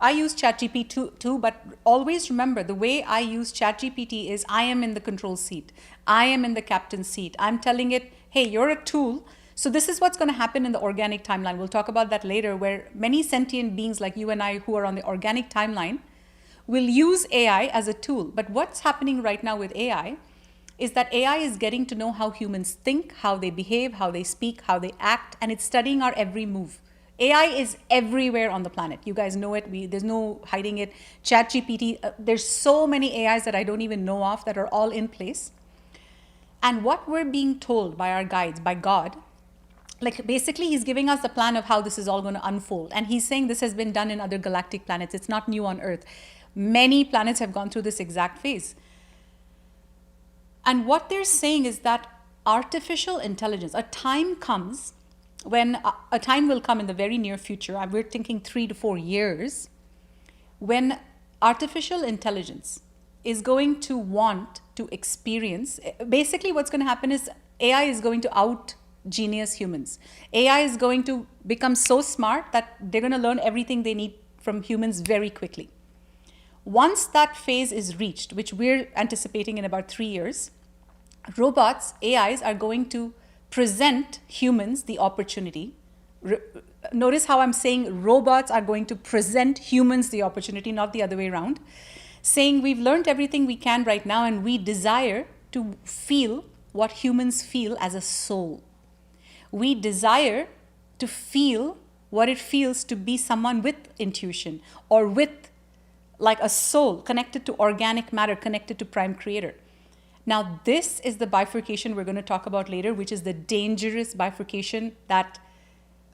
I use ChatGPT too, but always remember the way I use ChatGPT is I am in the control seat. I am in the captain's seat. I'm telling it, hey, you're a tool. So this is what's going to happen in the organic timeline. We'll talk about that later, where many sentient beings like you and I who are on the organic timeline will use AI as a tool. But what's happening right now with AI is that AI is getting to know how humans think, how they behave, how they speak, how they act, and it's studying our every move. AI is everywhere on the planet. You guys know it. There's no hiding it. ChatGPT, there's so many AIs that I don't even know of that are all in place. And what we're being told by our guides, by God, like basically he's giving us the plan of how this is all going to unfold. And he's saying this has been done in other galactic planets. It's not new on Earth. Many planets have gone through this exact phase. And what they're saying is that artificial intelligence, a time comes when a time will come in the very near future, we're thinking 3 to 4 years, when artificial intelligence is going to want to experience, basically what's going to happen is AI is going to out genius humans. AI is going to become so smart that they're going to learn everything they need from humans very quickly. Once that phase is reached, which we're anticipating in about 3 years, robots, AIs are going to present humans the opportunity. Notice how I'm saying robots are going to present humans the opportunity, not the other way around. Saying we've learned everything we can right now and we desire to feel what humans feel as a soul. We desire to feel what it feels to be someone with intuition or with like a soul connected to organic matter, connected to Prime Creator. Now, this is the bifurcation we're going to talk about later, which is the dangerous bifurcation that,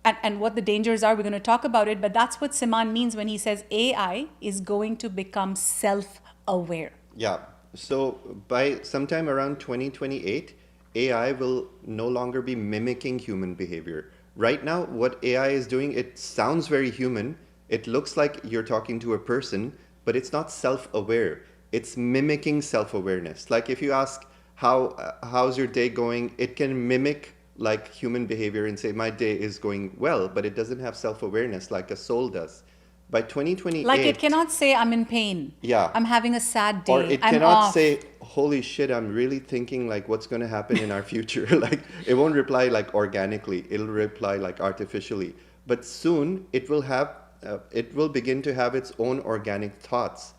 and what the dangers are, we're going to talk about it, but that's what Siman means when he says AI is going to become self-aware. Yeah. So by sometime around 2028, AI will no longer be mimicking human behavior. Right now, what AI is doing, it sounds very human. It looks like you're talking to a person, but it's not self-aware. It's mimicking self-awareness. Like if you ask, how's your day going? It can mimic like human behavior and say, my day is going well, but it doesn't have self-awareness like a soul does. By 2028... Like it cannot say, I'm in pain. Yeah. I'm having a sad day. Or it I'm cannot off. say, holy shit, I'm really thinking like what's going to happen in our future. Like it won't reply like organically. It'll reply like artificially. But soon it will begin to have its own organic thoughts.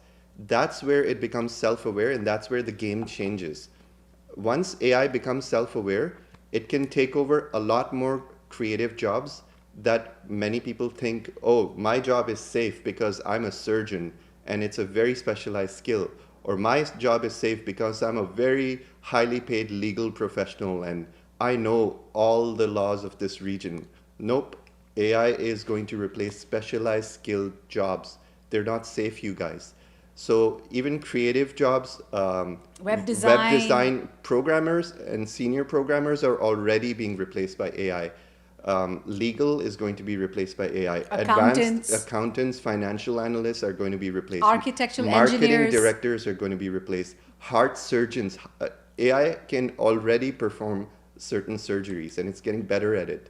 That's where it becomes self-aware, and that's where the game changes. Once AI becomes self-aware, it can take over a lot more creative jobs that many people think, oh, my job is safe because I'm a surgeon and it's a very specialized skill. Or my job is safe because I'm a very highly paid legal professional and I know all the laws of this region. Nope, AI is going to replace specialized skilled jobs. They're not safe, you guys. So even creative jobs, web design programmers and senior programmers are already being replaced by AI. Legal is going to be replaced by AI. Advanced accountants, financial analysts are going to be replaced. Architectural Marketing engineers. directors are going to be replaced. Heart surgeons. AI can already perform certain surgeries and it's getting better at it.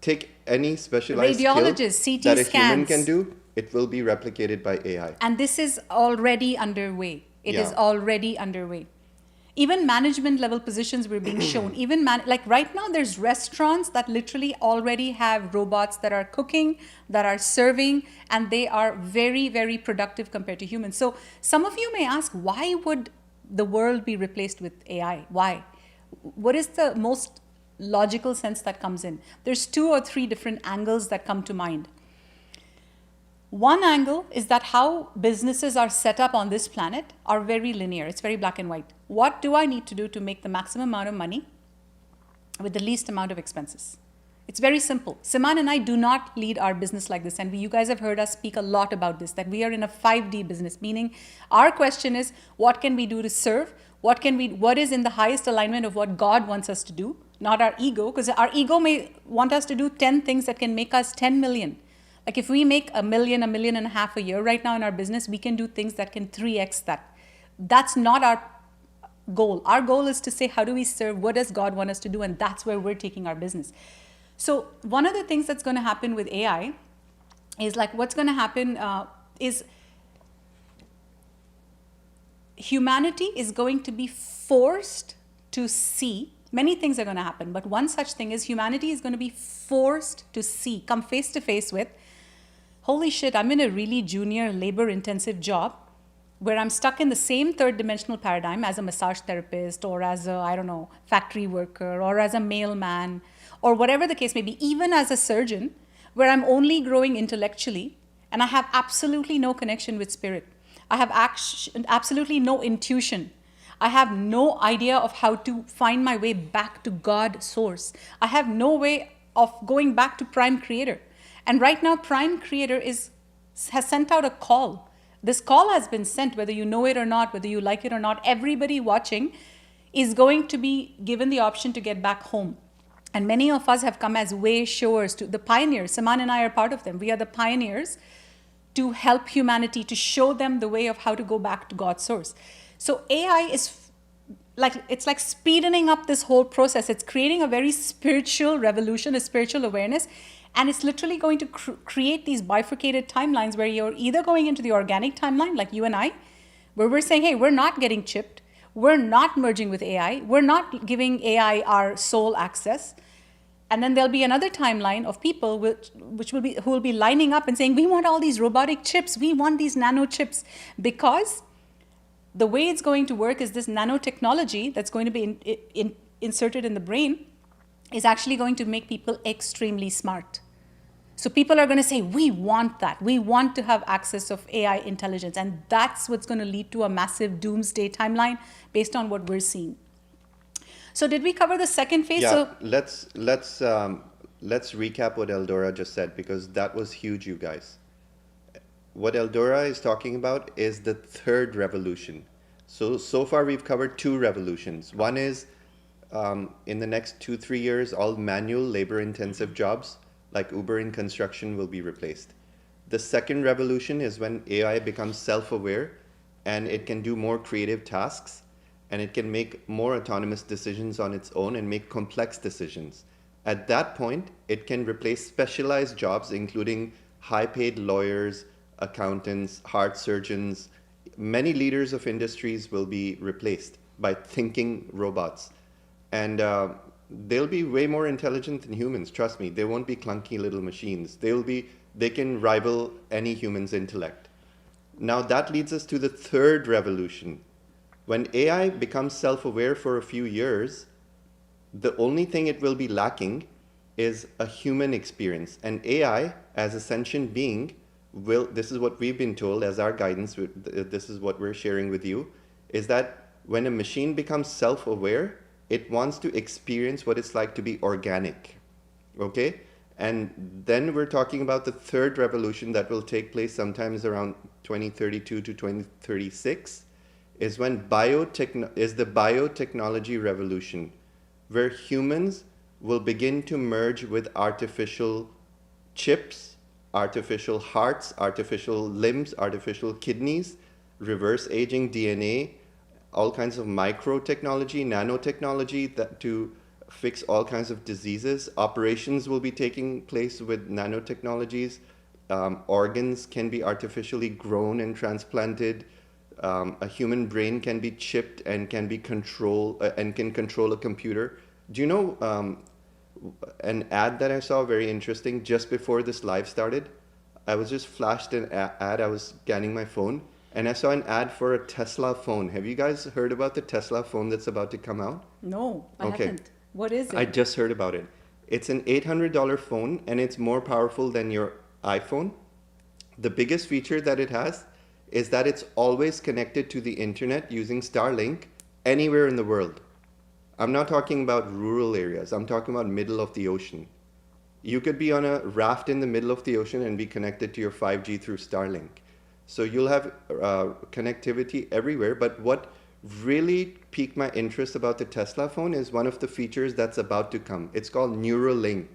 Take any specialized radiologists, skill CT that a scans. human can do, it will be replicated by AI. And this is already underway. It is already underway. Even management level positions were being shown. Even like right now, there's restaurants that literally already have robots that are cooking, that are serving, and they are very, very productive compared to humans. So some of you may ask, why would the world be replaced with AI? Why? What is the most logical sense that comes in? There's 2 or 3 different angles that come to mind. One angle is that how businesses are set up on this planet are very linear. It's very black and white. What do I need to do to make the maximum amount of money with the least amount of expenses? It's very simple. Siman and I do not lead our business like this. And you guys have heard us speak a lot about this, that we are in a 5D business, meaning our question is, what can we do to serve? What is in the highest alignment of what God wants us to do? Not our ego, because our ego may want us to do 10 things that can make us 10 million. Like if we make $1 million, $1.5 million a year right now in our business, we can do things that can 3x that. That's not our goal. Our goal is to say, how do we serve? What does God want us to do? And that's where we're taking our business. So one of the things that's going to happen with AI is like what's going to happen is humanity is going to be forced to see. Many things are going to happen, but one such thing is humanity is going to be forced to see, come face to face with, holy shit, I'm in a really junior labor-intensive job where I'm stuck in the same third dimensional paradigm as a massage therapist or as a, I don't know, factory worker or as a mailman or whatever the case may be, even as a surgeon, where I'm only growing intellectually and I have absolutely no connection with spirit. I have absolutely no intuition. I have no idea of how to find my way back to God source. I have no way of going back to Prime Creator. And right now, Prime Creator has sent out a call. This call has been sent, whether you know it or not, whether you like it or not. Everybody watching is going to be given the option to get back home. And many of us have come as way showers, to the pioneers. Siman and I are part of them. We are the pioneers to help humanity, to show them the way of how to go back to God's source. So AI is it's like speeding up this whole process. It's creating a very spiritual revolution, a spiritual awareness. And it's literally going to create these bifurcated timelines where you're either going into the organic timeline, like you and I, where we're saying, hey, we're not getting chipped. We're not merging with AI. We're not giving AI our soul access. And then there'll be another timeline of people who will be lining up and saying, we want all these robotic chips. We want these nano chips. Because the way it's going to work is this nanotechnology that's going to be inserted in the brain is actually going to make people extremely smart. So people are going to say, we want that. We want to have access of AI intelligence. And that's what's going to lead to a massive doomsday timeline based on what we're seeing. So did we cover the second phase? Yeah, So let's recap what EldoRa just said, because that was huge, you guys. What EldoRa is talking about is the third revolution. So far we've covered two revolutions. One is in the next 2-3 years, all manual labor-intensive jobs like Uber in construction will be replaced. The second revolution is when AI becomes self-aware and it can do more creative tasks and it can make more autonomous decisions on its own and make complex decisions. At that point, it can replace specialized jobs, including high-paid lawyers, accountants, heart surgeons. Many leaders of industries will be replaced by thinking robots. And they'll be way more intelligent than humans, trust me. They won't be clunky little machines. They can rival any human's intellect. Now that leads us to the third revolution. When AI becomes self-aware for a few years, the only thing it will be lacking is a human experience. And AI, as a sentient being, this is what we've been told as our guidance, this is what we're sharing with you, is that when a machine becomes self-aware, it wants to experience what it's like to be organic, okay? And then we're talking about the third revolution that will take place sometimes around 2032 to 2036, is when the biotechnology revolution, where humans will begin to merge with artificial chips, artificial hearts, artificial limbs, artificial kidneys, reverse aging DNA, all kinds of microtechnology, nanotechnology to fix all kinds of diseases. Operations will be taking place with nanotechnologies. Organs can be artificially grown and transplanted. A human brain can be chipped and can control a computer. Do you know an ad that I saw, very interesting, just before this live started? I was just flashed an ad. I was scanning my phone and I saw an ad for a Tesla phone. Have you guys heard about the Tesla phone that's about to come out? no, I haven't. What is it? I just heard about it. It's an $800 phone and it's more powerful than your iPhone. The biggest feature that it has is that it's always connected to the internet using Starlink anywhere in the world. I'm not talking about rural areas. I'm talking about middle of the ocean. You could be on a raft in the middle of the ocean and be connected to your 5G through Starlink. So you'll have connectivity everywhere. But what really piqued my interest about the Tesla phone is one of the features that's about to come. It's called Neuralink.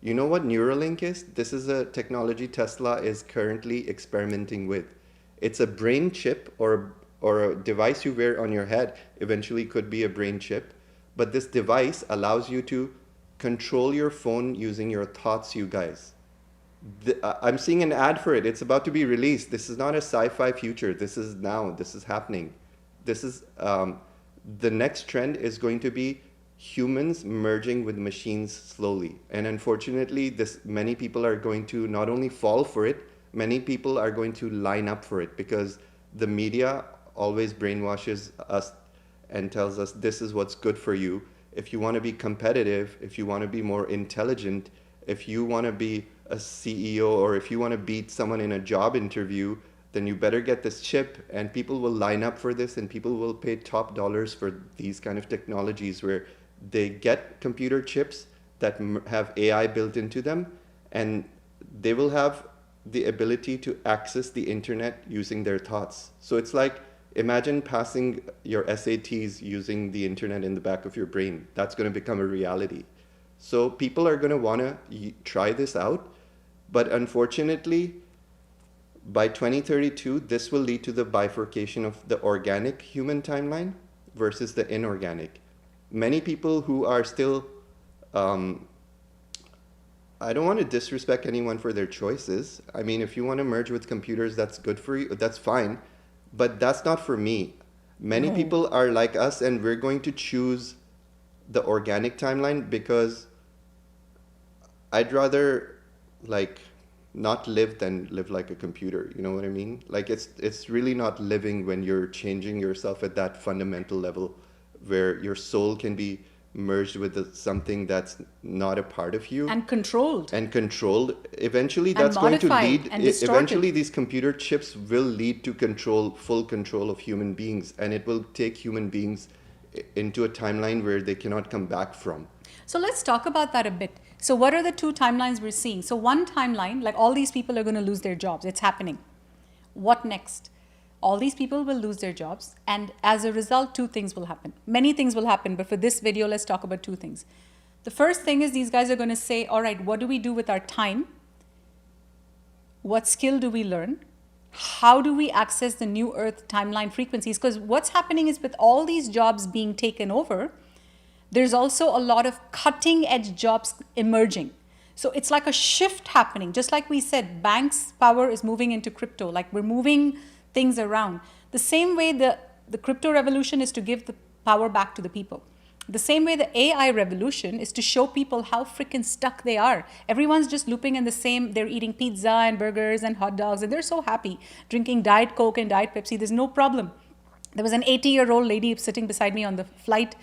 You know what Neuralink is? This is a technology Tesla is currently experimenting with. It's a brain chip or a device you wear on your head. Eventually could be a brain chip. But this device allows you to control your phone using your thoughts, you guys. I'm seeing an ad for it. It's about to be released. This is not a sci-fi future. This is now. This is happening. This is the next trend is going to be humans merging with machines slowly. And unfortunately, many people are going to not only fall for it, many people are going to line up for it because the media always brainwashes us and tells us this is what's good for you. If you want to be competitive, if you want to be more intelligent, if you want to be a CEO, or if you want to beat someone in a job interview, then you better get this chip, and people will line up for this, and people will pay top dollars for these kind of technologies where they get computer chips that have AI built into them, and they will have the ability to access the internet using their thoughts. So it's like, imagine passing your SATs using the internet in the back of your brain. That's going to become a reality. So people are going to want to try this out, but unfortunately, by 2032, this will lead to the bifurcation of the organic human timeline versus the inorganic. Many people who are still, I don't want to disrespect anyone for their choices. I mean, if you want to merge with computers, that's good for you, that's fine, but that's not for me. Many people are like us, and we're going to choose the organic timeline because I'd rather like not live than live like a computer. You know what I mean? Like it's really not living when you're changing yourself at that fundamental level where your soul can be merged with something that's not a part of you and controlled. Eventually and that's going to lead, and distorted. eventually these computer chips will lead to full control of human beings, and it will take human beings into a timeline where they cannot come back from. So let's talk about that a bit. So what are the two timelines we're seeing? So one timeline, like all these people are going to lose their jobs. It's happening. What next? All these people will lose their jobs, and as a result, two things will happen. Many things will happen, but for this video, let's talk about two things. The first thing is these guys are going to say, all right, what do we do with our time? What skill do we learn? How do we access the new Earth timeline frequencies? Because what's happening is with all these jobs being taken over, there's also a lot of cutting edge jobs emerging. So it's like a shift happening. Just like we said, banks' power is moving into crypto. Like we're moving things around. The same way the crypto revolution is to give the power back to the people. The same way the AI revolution is to show people how freaking stuck they are. Everyone's just looping in the same, they're eating pizza and burgers and hot dogs, and they're so happy, drinking Diet Coke and Diet Pepsi, there's no problem. There was an 80-year-old lady sitting beside me on the flight,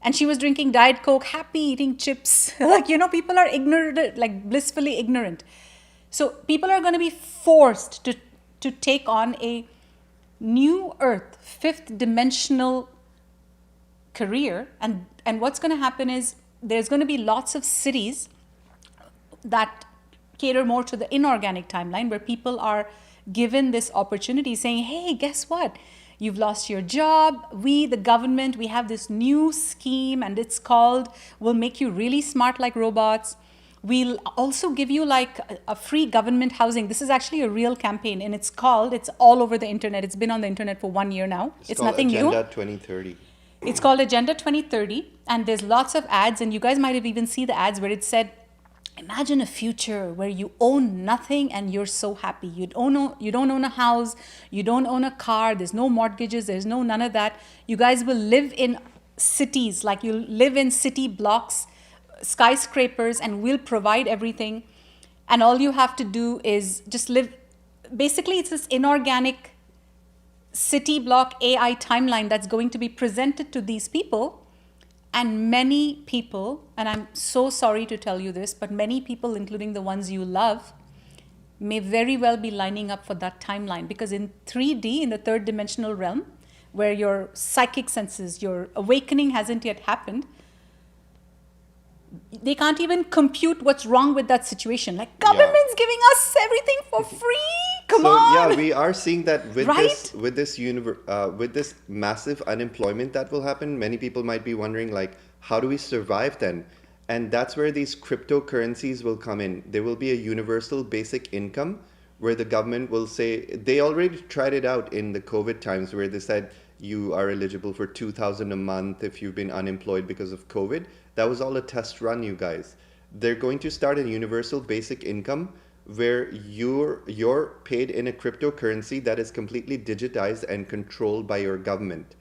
and she was drinking Diet Coke, happy, eating chips. Like, you know, people are ignorant, like blissfully ignorant. So people are going to be forced to take on a new Earth, fifth dimensional career. And what's going to happen is there's going to be lots of cities that cater more to the inorganic timeline, where people are given this opportunity saying, hey, guess what? You've lost your job. We, the government, we have this new scheme, and it's called, we'll make you really smart like robots. We'll also give you like a free government housing. This is actually a real campaign, and it's all over the internet. It's been on the internet for 1 year now. It's nothing new. Agenda 2030. It's called Agenda 2030, and there's lots of ads, and you guys might have even seen the ads where it said, imagine a future where you own nothing and you're so happy. You don't own a house, you don't own a car, there's no mortgages, there's no none of that. You guys will live in cities, like you'll live in city blocks, skyscrapers, and we'll provide everything. And all you have to do is just live. Basically, it's this inorganic city block AI timeline that's going to be presented to these people. And many people, and I'm so sorry to tell you this, but many people, including the ones you love, may very well be lining up for that timeline. Because in 3D, in the third dimensional realm, where your psychic senses, your awakening hasn't yet happened, they can't even compute what's wrong with that situation. Like, government's giving us everything for free. Come on. Yeah, we are seeing that with Right? with this massive unemployment that will happen. Many people might be wondering, like, how do we survive then? And that's where these cryptocurrencies will come in. There will be a universal basic income where the government will say, they already tried it out in the COVID times, where they said you are eligible for $2,000 a month if you've been unemployed because of COVID. That was all a test run, you guys. They're going to start a universal basic income where you're paid in a cryptocurrency that is completely digitized and controlled by your government.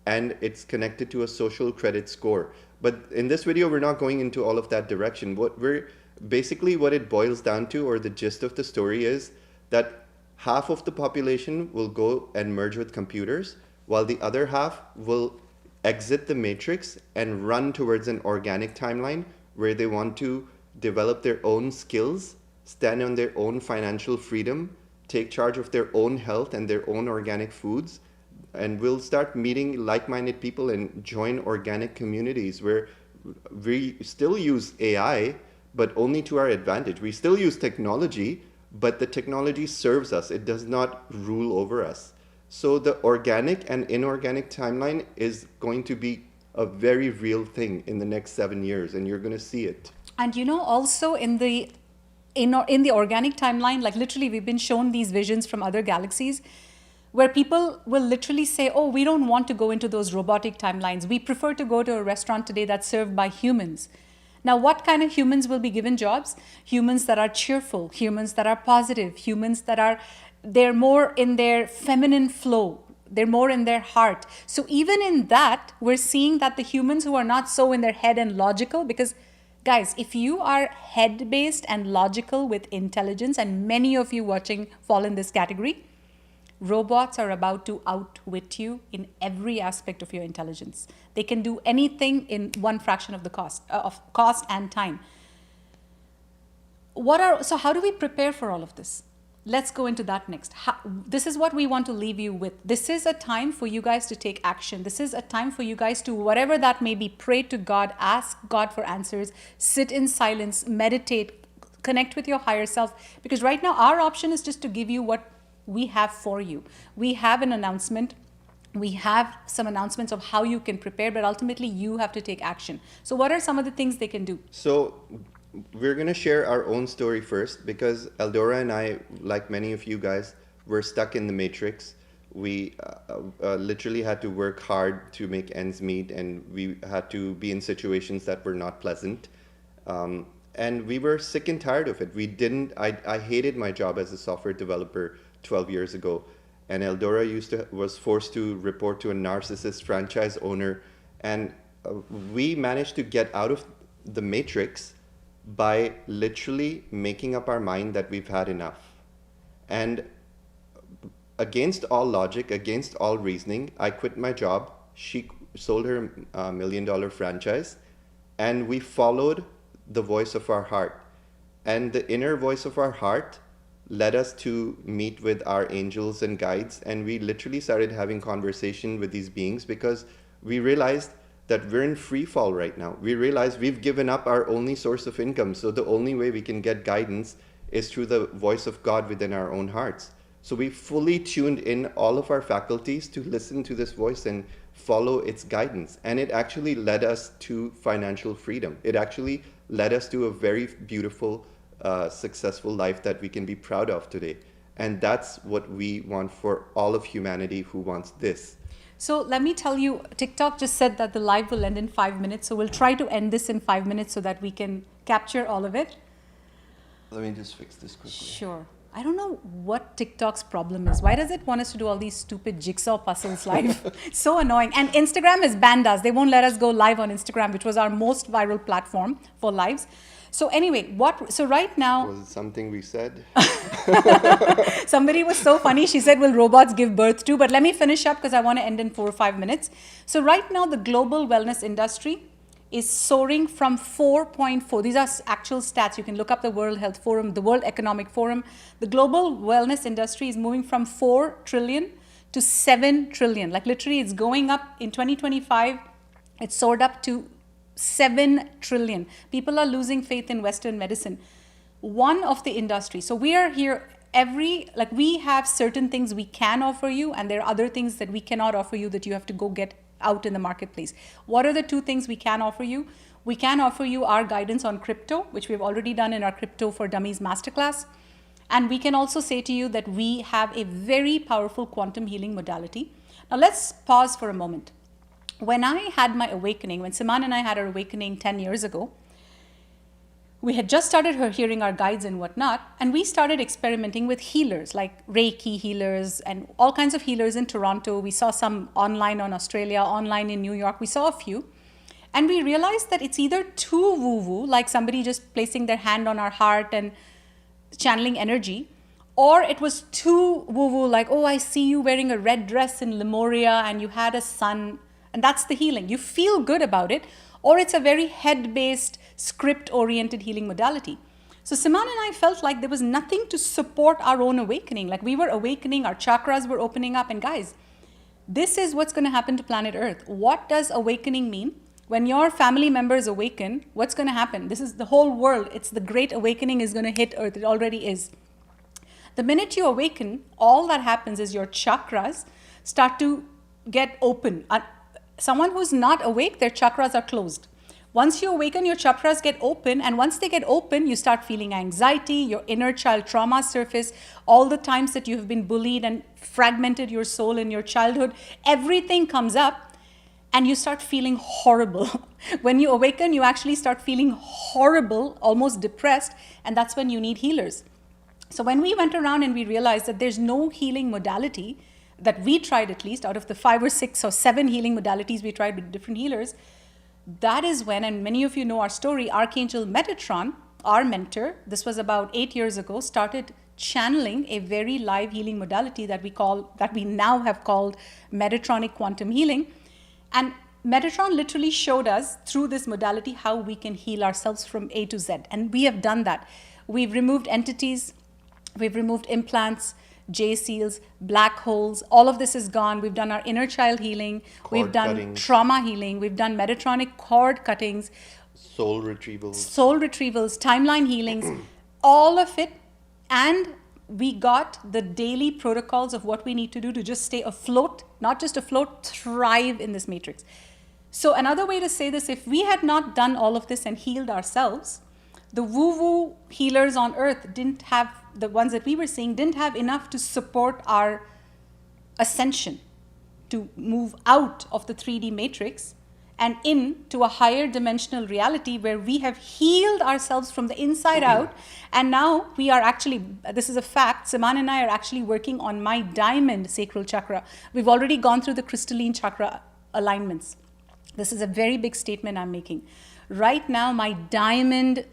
And it's connected to a social credit score. But in this video, we're not going into all of that direction. What it boils down to, or the gist of the story, is that half of the population will go and merge with computers, while the other half will exit the matrix and run towards an organic timeline where they want to develop their own skills, stand on their own financial freedom, take charge of their own health and their own organic foods, and we'll start meeting like-minded people and join organic communities where we still use AI, but only to our advantage. We still use technology, but the technology serves us. It does not rule over us. So the organic and inorganic timeline is going to be a very real thing in the next 7 years, and you're going to see it. And also in the organic timeline, like literally we've been shown these visions from other galaxies where people will literally say, oh, we don't want to go into those robotic timelines. We prefer to go to a restaurant today that's served by humans. Now, what kind of humans will be given jobs? Humans that are cheerful, humans that are positive, humans that they're more in their feminine flow. They're more in their heart. So even in that, we're seeing that the humans who are not so in their head and logical, because guys, if you are head-based and logical with intelligence, and many of you watching fall in this category, robots are about to outwit you in every aspect of your intelligence. They can do anything in one fraction of the cost and time. So how do we prepare for all of this? Let's go into that next. This is what we want to leave you with. This is a time for you guys to take action. This is a time for you guys to, whatever that may be, pray to God, ask God for answers, sit in silence, meditate, connect with your higher self. Because right now our option is just to give you what we have for you. We have an announcement. We have some announcements of how you can prepare, but ultimately you have to take action. So what are some of the things they can do? So we're going to share our own story first, because EldoRa and I, like many of you guys, were stuck in the matrix. We literally had to work hard to make ends meet, and we had to be in situations that were not pleasant. And we were sick and tired of it. I hated my job as a software developer 12 years ago. And EldoRa was forced to report to a narcissist franchise owner. And we managed to get out of the matrix by literally making up our mind that we've had enough. And against all logic, against all reasoning, I quit my job. She sold her $1 million franchise, and we followed the voice of our heart. And the inner voice of our heart led us to meet with our angels and guides, and we literally started having conversation with these beings because we realized that we're in free fall right now. We realize we've given up our only source of income, so the only way we can get guidance is through the voice of God within our own hearts. So we fully tuned in all of our faculties to listen to this voice and follow its guidance. And it actually led us to financial freedom. It actually led us to a very beautiful, successful life that we can be proud of today. And that's what we want for all of humanity who wants this. So let me tell you, TikTok just said that the live will end in 5 minutes. So we'll try to end this in 5 minutes so that we can capture all of it. Let me just fix this quickly. Sure. I don't know what TikTok's problem is. Why does it want us to do all these stupid jigsaw puzzles live? So annoying. And Instagram has banned us. They won't let us go live on Instagram, which was our most viral platform for lives. So anyway, so right now... Was it something we said? Somebody was so funny. She said, will robots give birth to? But let me finish up because I want to end in 4 or 5 minutes. So right now, the global wellness industry is soaring from 4.4. These are actual stats. You can look up the World Health Forum, the World Economic Forum. The global wellness industry is moving from 4 trillion to 7 trillion. Like literally, it's going up in 2025. It soared up to 7 trillion. People are losing faith in Western medicine. One of the industries. So we are here we have certain things we can offer you, and there are other things that we cannot offer you that you have to go get out in the marketplace. What are the 2 things we can offer you? We can offer you our guidance on crypto, which we've already done in our Crypto for Dummies masterclass. And we can also say to you that we have a very powerful quantum healing modality. Now let's pause for a moment. When I had my awakening, when Siman and I had our awakening 10 years ago, we had just started hearing our guides and whatnot, and we started experimenting with healers, like Reiki healers and all kinds of healers in Toronto. We saw some online on Australia, online in New York. We saw a few. And we realized that it's either too woo-woo, like somebody just placing their hand on our heart and channeling energy, or it was too woo-woo, like, oh, I see you wearing a red dress in Lemuria and you had a son, and that's the healing. You feel good about it, or it's a very head-based, script-oriented healing modality. So Siman and I felt like there was nothing to support our own awakening. Like we were awakening, our chakras were opening up, and guys, this is what's going to happen to planet Earth. What does awakening mean? When your family members awaken, what's going to happen? This is the whole world. It's the great awakening is going to hit Earth. It already is. The minute you awaken, all that happens is your chakras start to get open. Someone who's not awake, their chakras are closed. Once you awaken, your chakras get open, and once they get open, you start feeling anxiety, your inner child trauma surface, all the times that you have been bullied and fragmented your soul in your childhood, everything comes up, and you start feeling horrible. When you awaken, you actually start feeling horrible, almost depressed, and that's when you need healers. So when we went around and we realized that there's no healing modality, that we tried at least, out of the 5 or 6 or 7 healing modalities we tried with different healers, that is when, and many of you know our story, Archangel Metatron, our mentor, this was about 8 years ago, started channeling a very live healing modality that we now have called Metatronic quantum healing. And Metatron literally showed us through this modality how we can heal ourselves from A to Z. And we have done that. We've removed entities, we've removed implants, J seals, black holes, all of this is gone. We've done our inner child healing, we've done cuttings, trauma healing, we've done Metatronic cord cuttings, soul retrievals, timeline healings, all of it. And we got the daily protocols of what we need to do to just stay afloat, not just afloat, thrive in this matrix. So another way to say this, if we had not done all of this and healed ourselves, the woo-woo healers on Earth didn't have, the ones that we were seeing, didn't have enough to support our ascension, to move out of the 3D matrix and into a higher dimensional reality where we have healed ourselves from the inside out. And now we are actually, this is a fact, Siman and I are actually working on my diamond sacral chakra. We've already gone through the crystalline chakra alignments. This is a very big statement I'm making. Right now, my diamond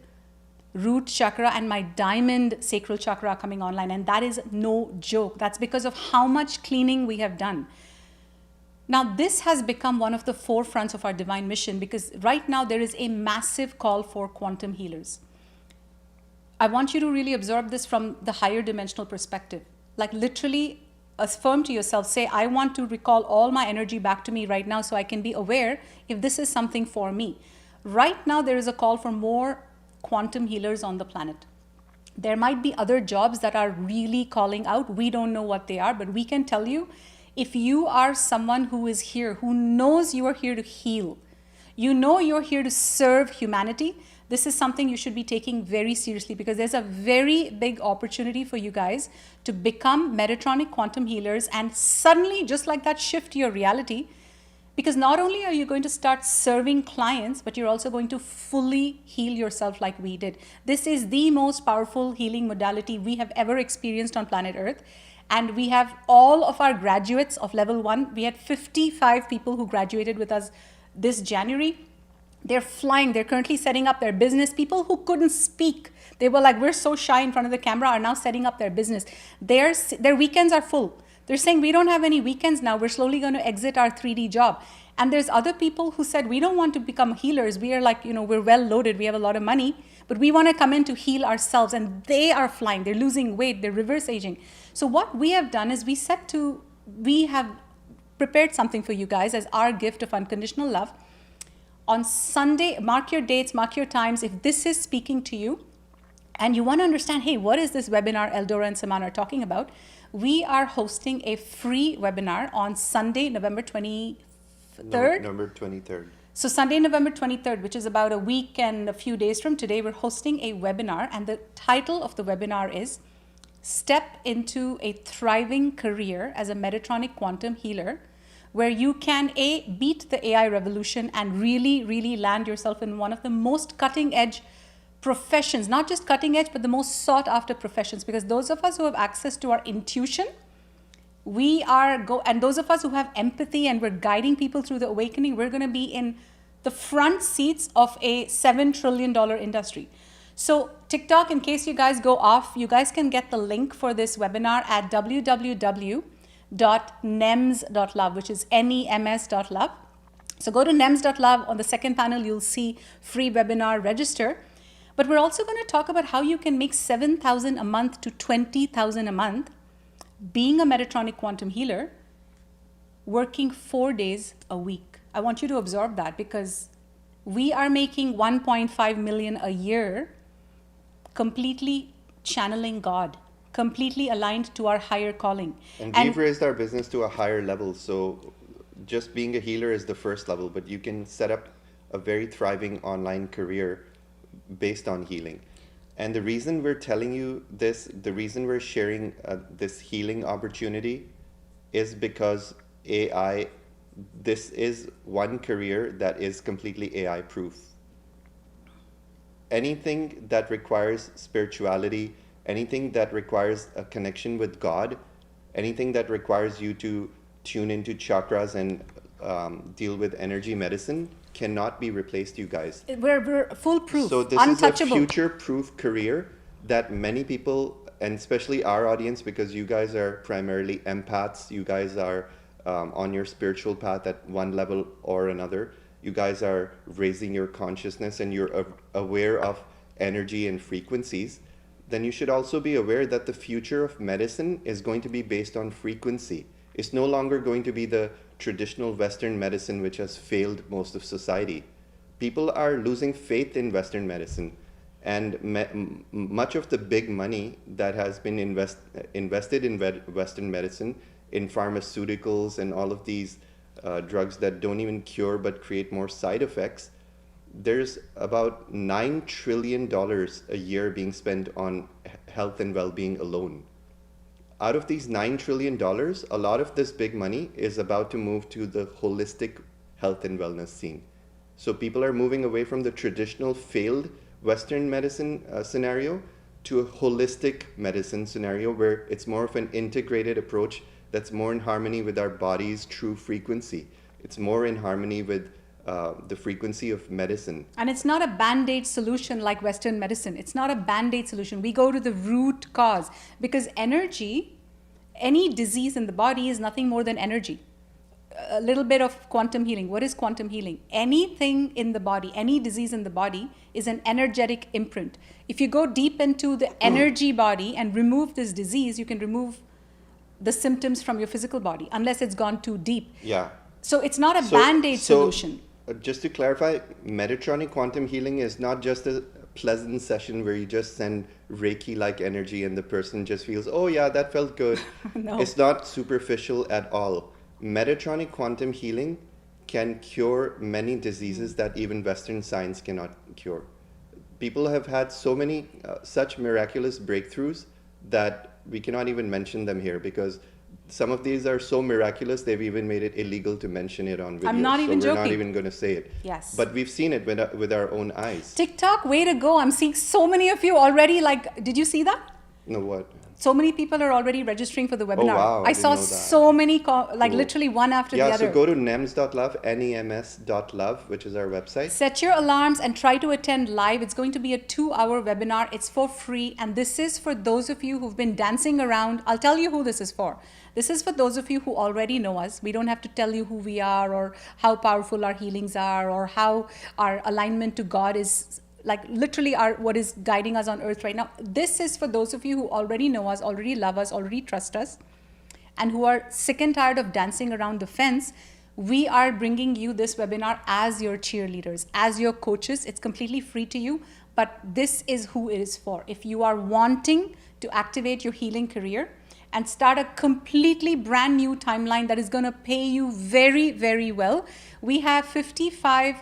root chakra and my diamond sacral chakra are coming online, and that is no joke. That's because of how much cleaning we have done. Now, this has become one of the forefronts of our divine mission, because right now there is a massive call for quantum healers. I want you to really absorb this from the higher dimensional perspective. Like literally affirm to yourself, say, I want to recall all my energy back to me right now so I can be aware if this is something for me. Right now, there is a call for more quantum healers on the planet. There might be other jobs that are really calling out. We don't know what they are, but we can tell you, if you are someone who is here, who knows you are here to heal, you know you're here to serve humanity, this is something you should be taking very seriously, because there's a very big opportunity for you guys to become Metatronic quantum healers and suddenly, just like that, shift your reality. Because not only are you going to start serving clients, but you're also going to fully heal yourself like we did. This is the most powerful healing modality we have ever experienced on planet Earth. And we have all of our graduates of level 1. We had 55 people who graduated with us this January. They're flying. They're currently setting up their business. People who couldn't speak, they were like, we're so shy in front of the camera, are now setting up their business. Their weekends are full. They're saying, we don't have any weekends now. We're slowly going to exit our 3D job. And there's other people who said, we don't want to become healers. We are like, we're well loaded. We have a lot of money, but we want to come in to heal ourselves. And they are flying. They're losing weight. They're reverse aging. So what we have done is we have prepared something for you guys as our gift of unconditional love. On Sunday, mark your dates, mark your times. If this is speaking to you and you want to understand, hey, what is this webinar EldoRa and Siman are talking about? We are hosting a free webinar on Sunday, November 23rd. November 23rd. So Sunday, November 23rd, which is about a week and a few days from today, we're hosting a webinar. And the title of the webinar is Step into a Thriving Career as a Metatronic Quantum Healer, where you can beat the AI revolution and really, really land yourself in one of the most cutting edge professions, not just cutting edge, but the most sought after professions. Because those of us who have access to our intuition, and those of us who have empathy and we're guiding people through the awakening, we're going to be in the front seats of a $7 trillion industry. So TikTok, in case you guys go off, you guys can get the link for this webinar at www.nems.love, which is nems.love. So go to nems.love. On the second panel, you'll see free webinar register. But we're also going to talk about how you can make 7,000 a month to 20,000 a month being a Metatronic quantum healer, working 4 days a week. I want you to absorb that, because we are making 1.5 million a year completely channeling God, completely aligned to our higher calling. And we've raised our business to a higher level. So just being a healer is the first level, but you can set up a very thriving online career based on healing. And the reason we're telling you this, the reason we're sharing this healing opportunity is because AI, this is one career that is completely AI proof. Anything that requires spirituality, anything that requires a connection with God, anything that requires you to tune into chakras and deal with energy medicine cannot be replaced, you guys. We're foolproof, So this untouchable. is a future-proof career that many people, and especially our audience, because you guys are primarily empaths, you guys are on your spiritual path at one level or another, you guys are raising your consciousness and you're aware of energy and frequencies, then you should also be aware that the future of medicine is going to be based on frequency. It's no longer going to be the traditional Western medicine which has failed most of society. People are losing faith in Western medicine, and much of the big money that has been invested in Western medicine, in pharmaceuticals and all of these drugs that don't even cure but create more side effects, there's about $9 trillion a year being spent on health and well-being alone. Out of these $9 trillion, a lot of this big money is about to move to the holistic health and wellness scene. So people are moving away from the traditional failed Western medicine scenario to a holistic medicine scenario where it's more of an integrated approach that's more in harmony with our body's true frequency. It's more in harmony with the frequency of medicine. And it's not a band-aid solution like Western medicine. It's not a band-aid solution. We go to the root cause, because energy, any disease in the body is nothing more than energy. A little bit of quantum healing. What is quantum healing? Anything in the body, any disease in the body is an energetic imprint. If you go deep into the energy body and remove this disease, you can remove the symptoms from your physical body, unless it's gone too deep. Yeah. So it's not a band-aid solution. Just to clarify, Metatronic quantum healing is not just a pleasant session where you just send Reiki-like energy and the person just feels, oh yeah, that felt good. No. It's not superficial at all. Metatronic quantum healing can cure many diseases that even Western science cannot cure. People have had so many such miraculous breakthroughs that we cannot even mention them here, because some of these are so miraculous, they've even made it illegal to mention it on video. I'm not even so we're joking. not even going to say it. Yes. But we've seen it with our own eyes. TikTok, way to go. I'm seeing so many of you already. Like, did you see that? No, what? So many people are already registering for the webinar. wow, I I saw didn't know that. so many, Cool. literally one after the Yeah, other. so go to nems.love, nems.love, which is our website. Set your alarms and try to attend live. It's going to be a 2-hour webinar. It's for free. And this is for those of you who've been dancing around. I'll tell you who this is for. This is for those of you who already know us. We don't have to tell you who we are or how powerful our healings are or how our alignment to God is, like literally what is guiding us on earth right now. This is for those of you who already know us, already love us, already trust us, and who are sick and tired of dancing around the fence. We are bringing you this webinar as your cheerleaders, as your coaches. It's completely free to you, but this is who it is for. If you are wanting to activate your healing career and start a completely brand new timeline that is going to pay you very, very well, we have 55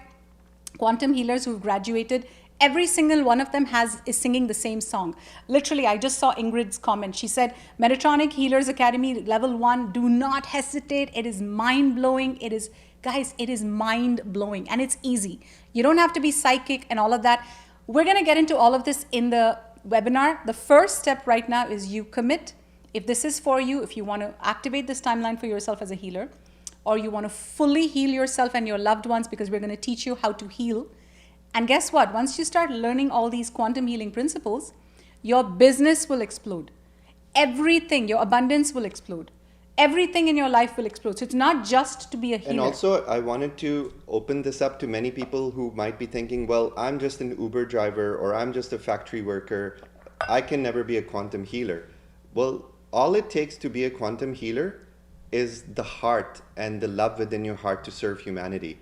quantum healers who've graduated. Every single one of them is singing the same song. Literally, I just saw Ingrid's comment. She said, Metatronic Healers Academy Level 1, do not hesitate. It is mind-blowing. Guys, it is mind-blowing, and it's easy. You don't have to be psychic and all of that. We're going to get into all of this in the webinar. The first step right now is you commit. If this is for you, if you want to activate this timeline for yourself as a healer, or you want to fully heal yourself and your loved ones, because we're going to teach you how to heal, And guess what? Once you start learning all these quantum healing principles, your business will explode. Everything, your abundance will explode. Everything in your life will explode. So it's not just to be a healer. And also, I wanted to open this up to many people who might be thinking, well, I'm just an Uber driver or I'm just a factory worker. I can never be a quantum healer. Well, all it takes to be a quantum healer is the heart and the love within your heart to serve humanity.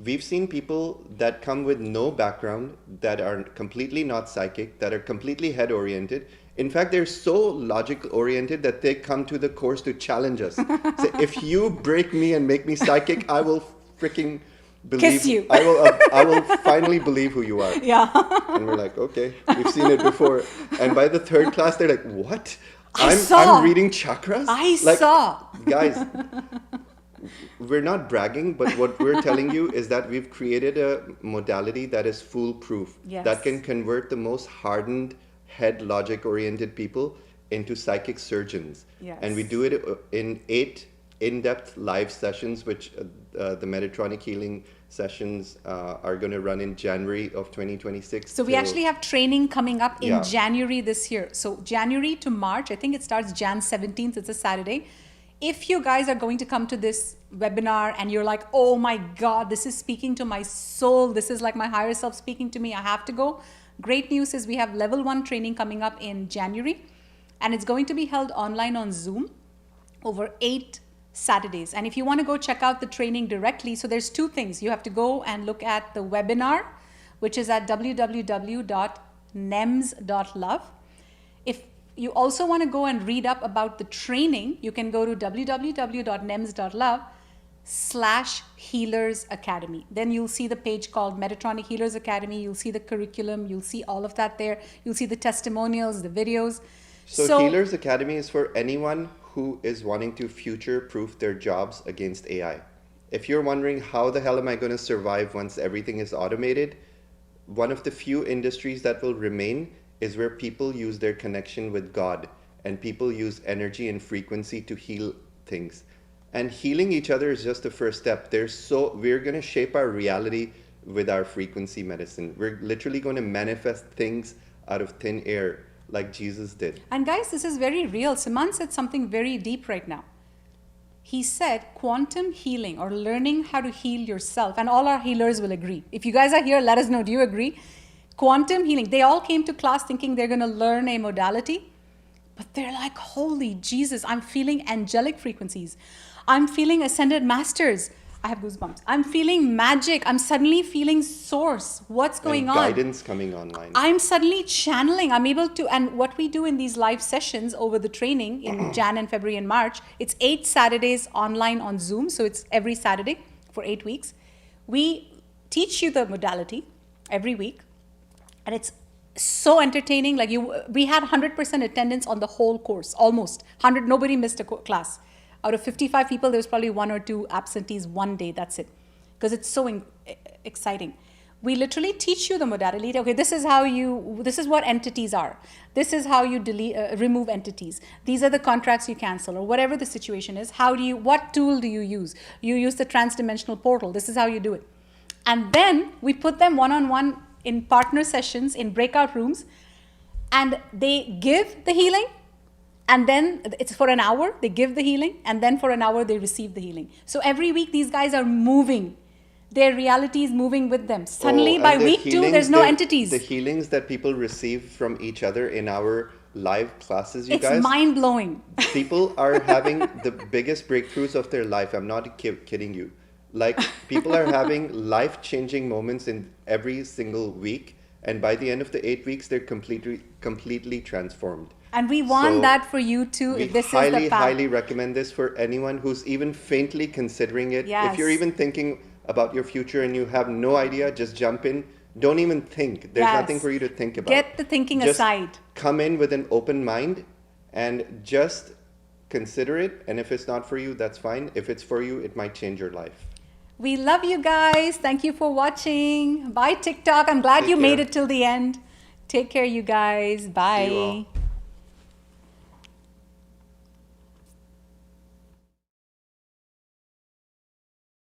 We've seen people that come with no background, that are completely not psychic, that are completely head oriented. In fact, they're so logic oriented that they come to the course to challenge us. Say, if you break me and make me psychic, I will freaking believe. Kiss you. I will finally believe who you are. Yeah. And we're like, okay, we've seen it before. And by the third class, they're like, what? I'm reading chakras? I saw. Guys, we're not bragging, but what we're telling you is that we've created a modality that is foolproof, that can convert the most hardened, head logic oriented people into psychic surgeons. Yes. And we do it in 8 in-depth live sessions, which the Metatronic healing sessions are going to run in January of 2026. So we actually have training coming up in Yeah. January this year. So January to March, I think it starts Jan 17th, it's a Saturday. If you guys are going to come to this webinar and you're like, oh my God, this is speaking to my soul, this is like my higher self speaking to me, I have to go. Great news is we have level 1 training coming up in January, and it's going to be held online on Zoom over 8 Saturdays. And if you want to go check out the training directly, so there's 2 things. You have to go and look at the webinar, which is at www.nems.love. If you also want to go and read up about the training, you can go to www.nems.love/Healers Academy. Then you'll see the page called Metatronic Healers Academy. You'll see the curriculum. You'll see all of that there. You'll see the testimonials, the videos. So Healers Academy is for anyone who is wanting to future-proof their jobs against AI. If you're wondering how the hell am I going to survive once everything is automated, one of the few industries that will remain is where people use their connection with God and people use energy and frequency to heal things. And healing each other is just the first step. We're going to shape our reality with our frequency medicine. We're literally going to manifest things out of thin air like Jesus did. And guys, this is very real. Siman said something very deep right now. He said quantum healing, or learning how to heal yourself, and all our healers will agree. If you guys are here, let us know. Do you agree? Quantum healing. They all came to class thinking they're going to learn a modality, but they're like, holy Jesus, I'm feeling angelic frequencies. I'm feeling ascended masters. I have goosebumps. I'm feeling magic. I'm suddenly feeling source. What's going on? Guidance coming online. I'm suddenly channeling. I'm able to, and what we do in these live sessions over the training in Jan and February and March, it's 8 Saturdays online on Zoom. So it's every Saturday for 8 weeks. We teach you the modality every week. And it's so entertaining. Like we had 100% attendance on the whole course, almost 100. Nobody missed a class. Out of 55 people, there was probably 1 or 2 absentees one day. That's it, because it's so exciting. We literally teach you the modality. Okay, this is what entities are. This is how you remove entities. These are the contracts you cancel, or whatever the situation is. What tool do you use? You use the transdimensional portal. This is how you do it. And then we put them one-on-one in partner sessions in breakout rooms, and they give the healing. And then it's for an hour, they give the healing, and then for an hour, they receive the healing. So every week, these guys are moving. Their reality is moving with them. Suddenly, by week 2, there's no entities. The healings that people receive from each other in our live classes, you guys. It's mind-blowing. People are having the biggest breakthroughs of their life. I'm not kidding you. Like, people are having life-changing moments in every single week. And by the end of the 8 weeks, they're completely transformed. And we want that for you too. If this is the path. Highly recommend this for anyone who's even faintly considering it. Yes. If you're even thinking about your future and you have no idea, just jump in. Don't even think. There's nothing for you to think about. Get the thinking aside. Come in with an open mind and just consider it. And if it's not for you, that's fine. If it's for you, it might change your life. We love you guys. Thank you for watching. Bye, TikTok. I'm glad you made it till the end. Take care, you guys. Bye. See you all.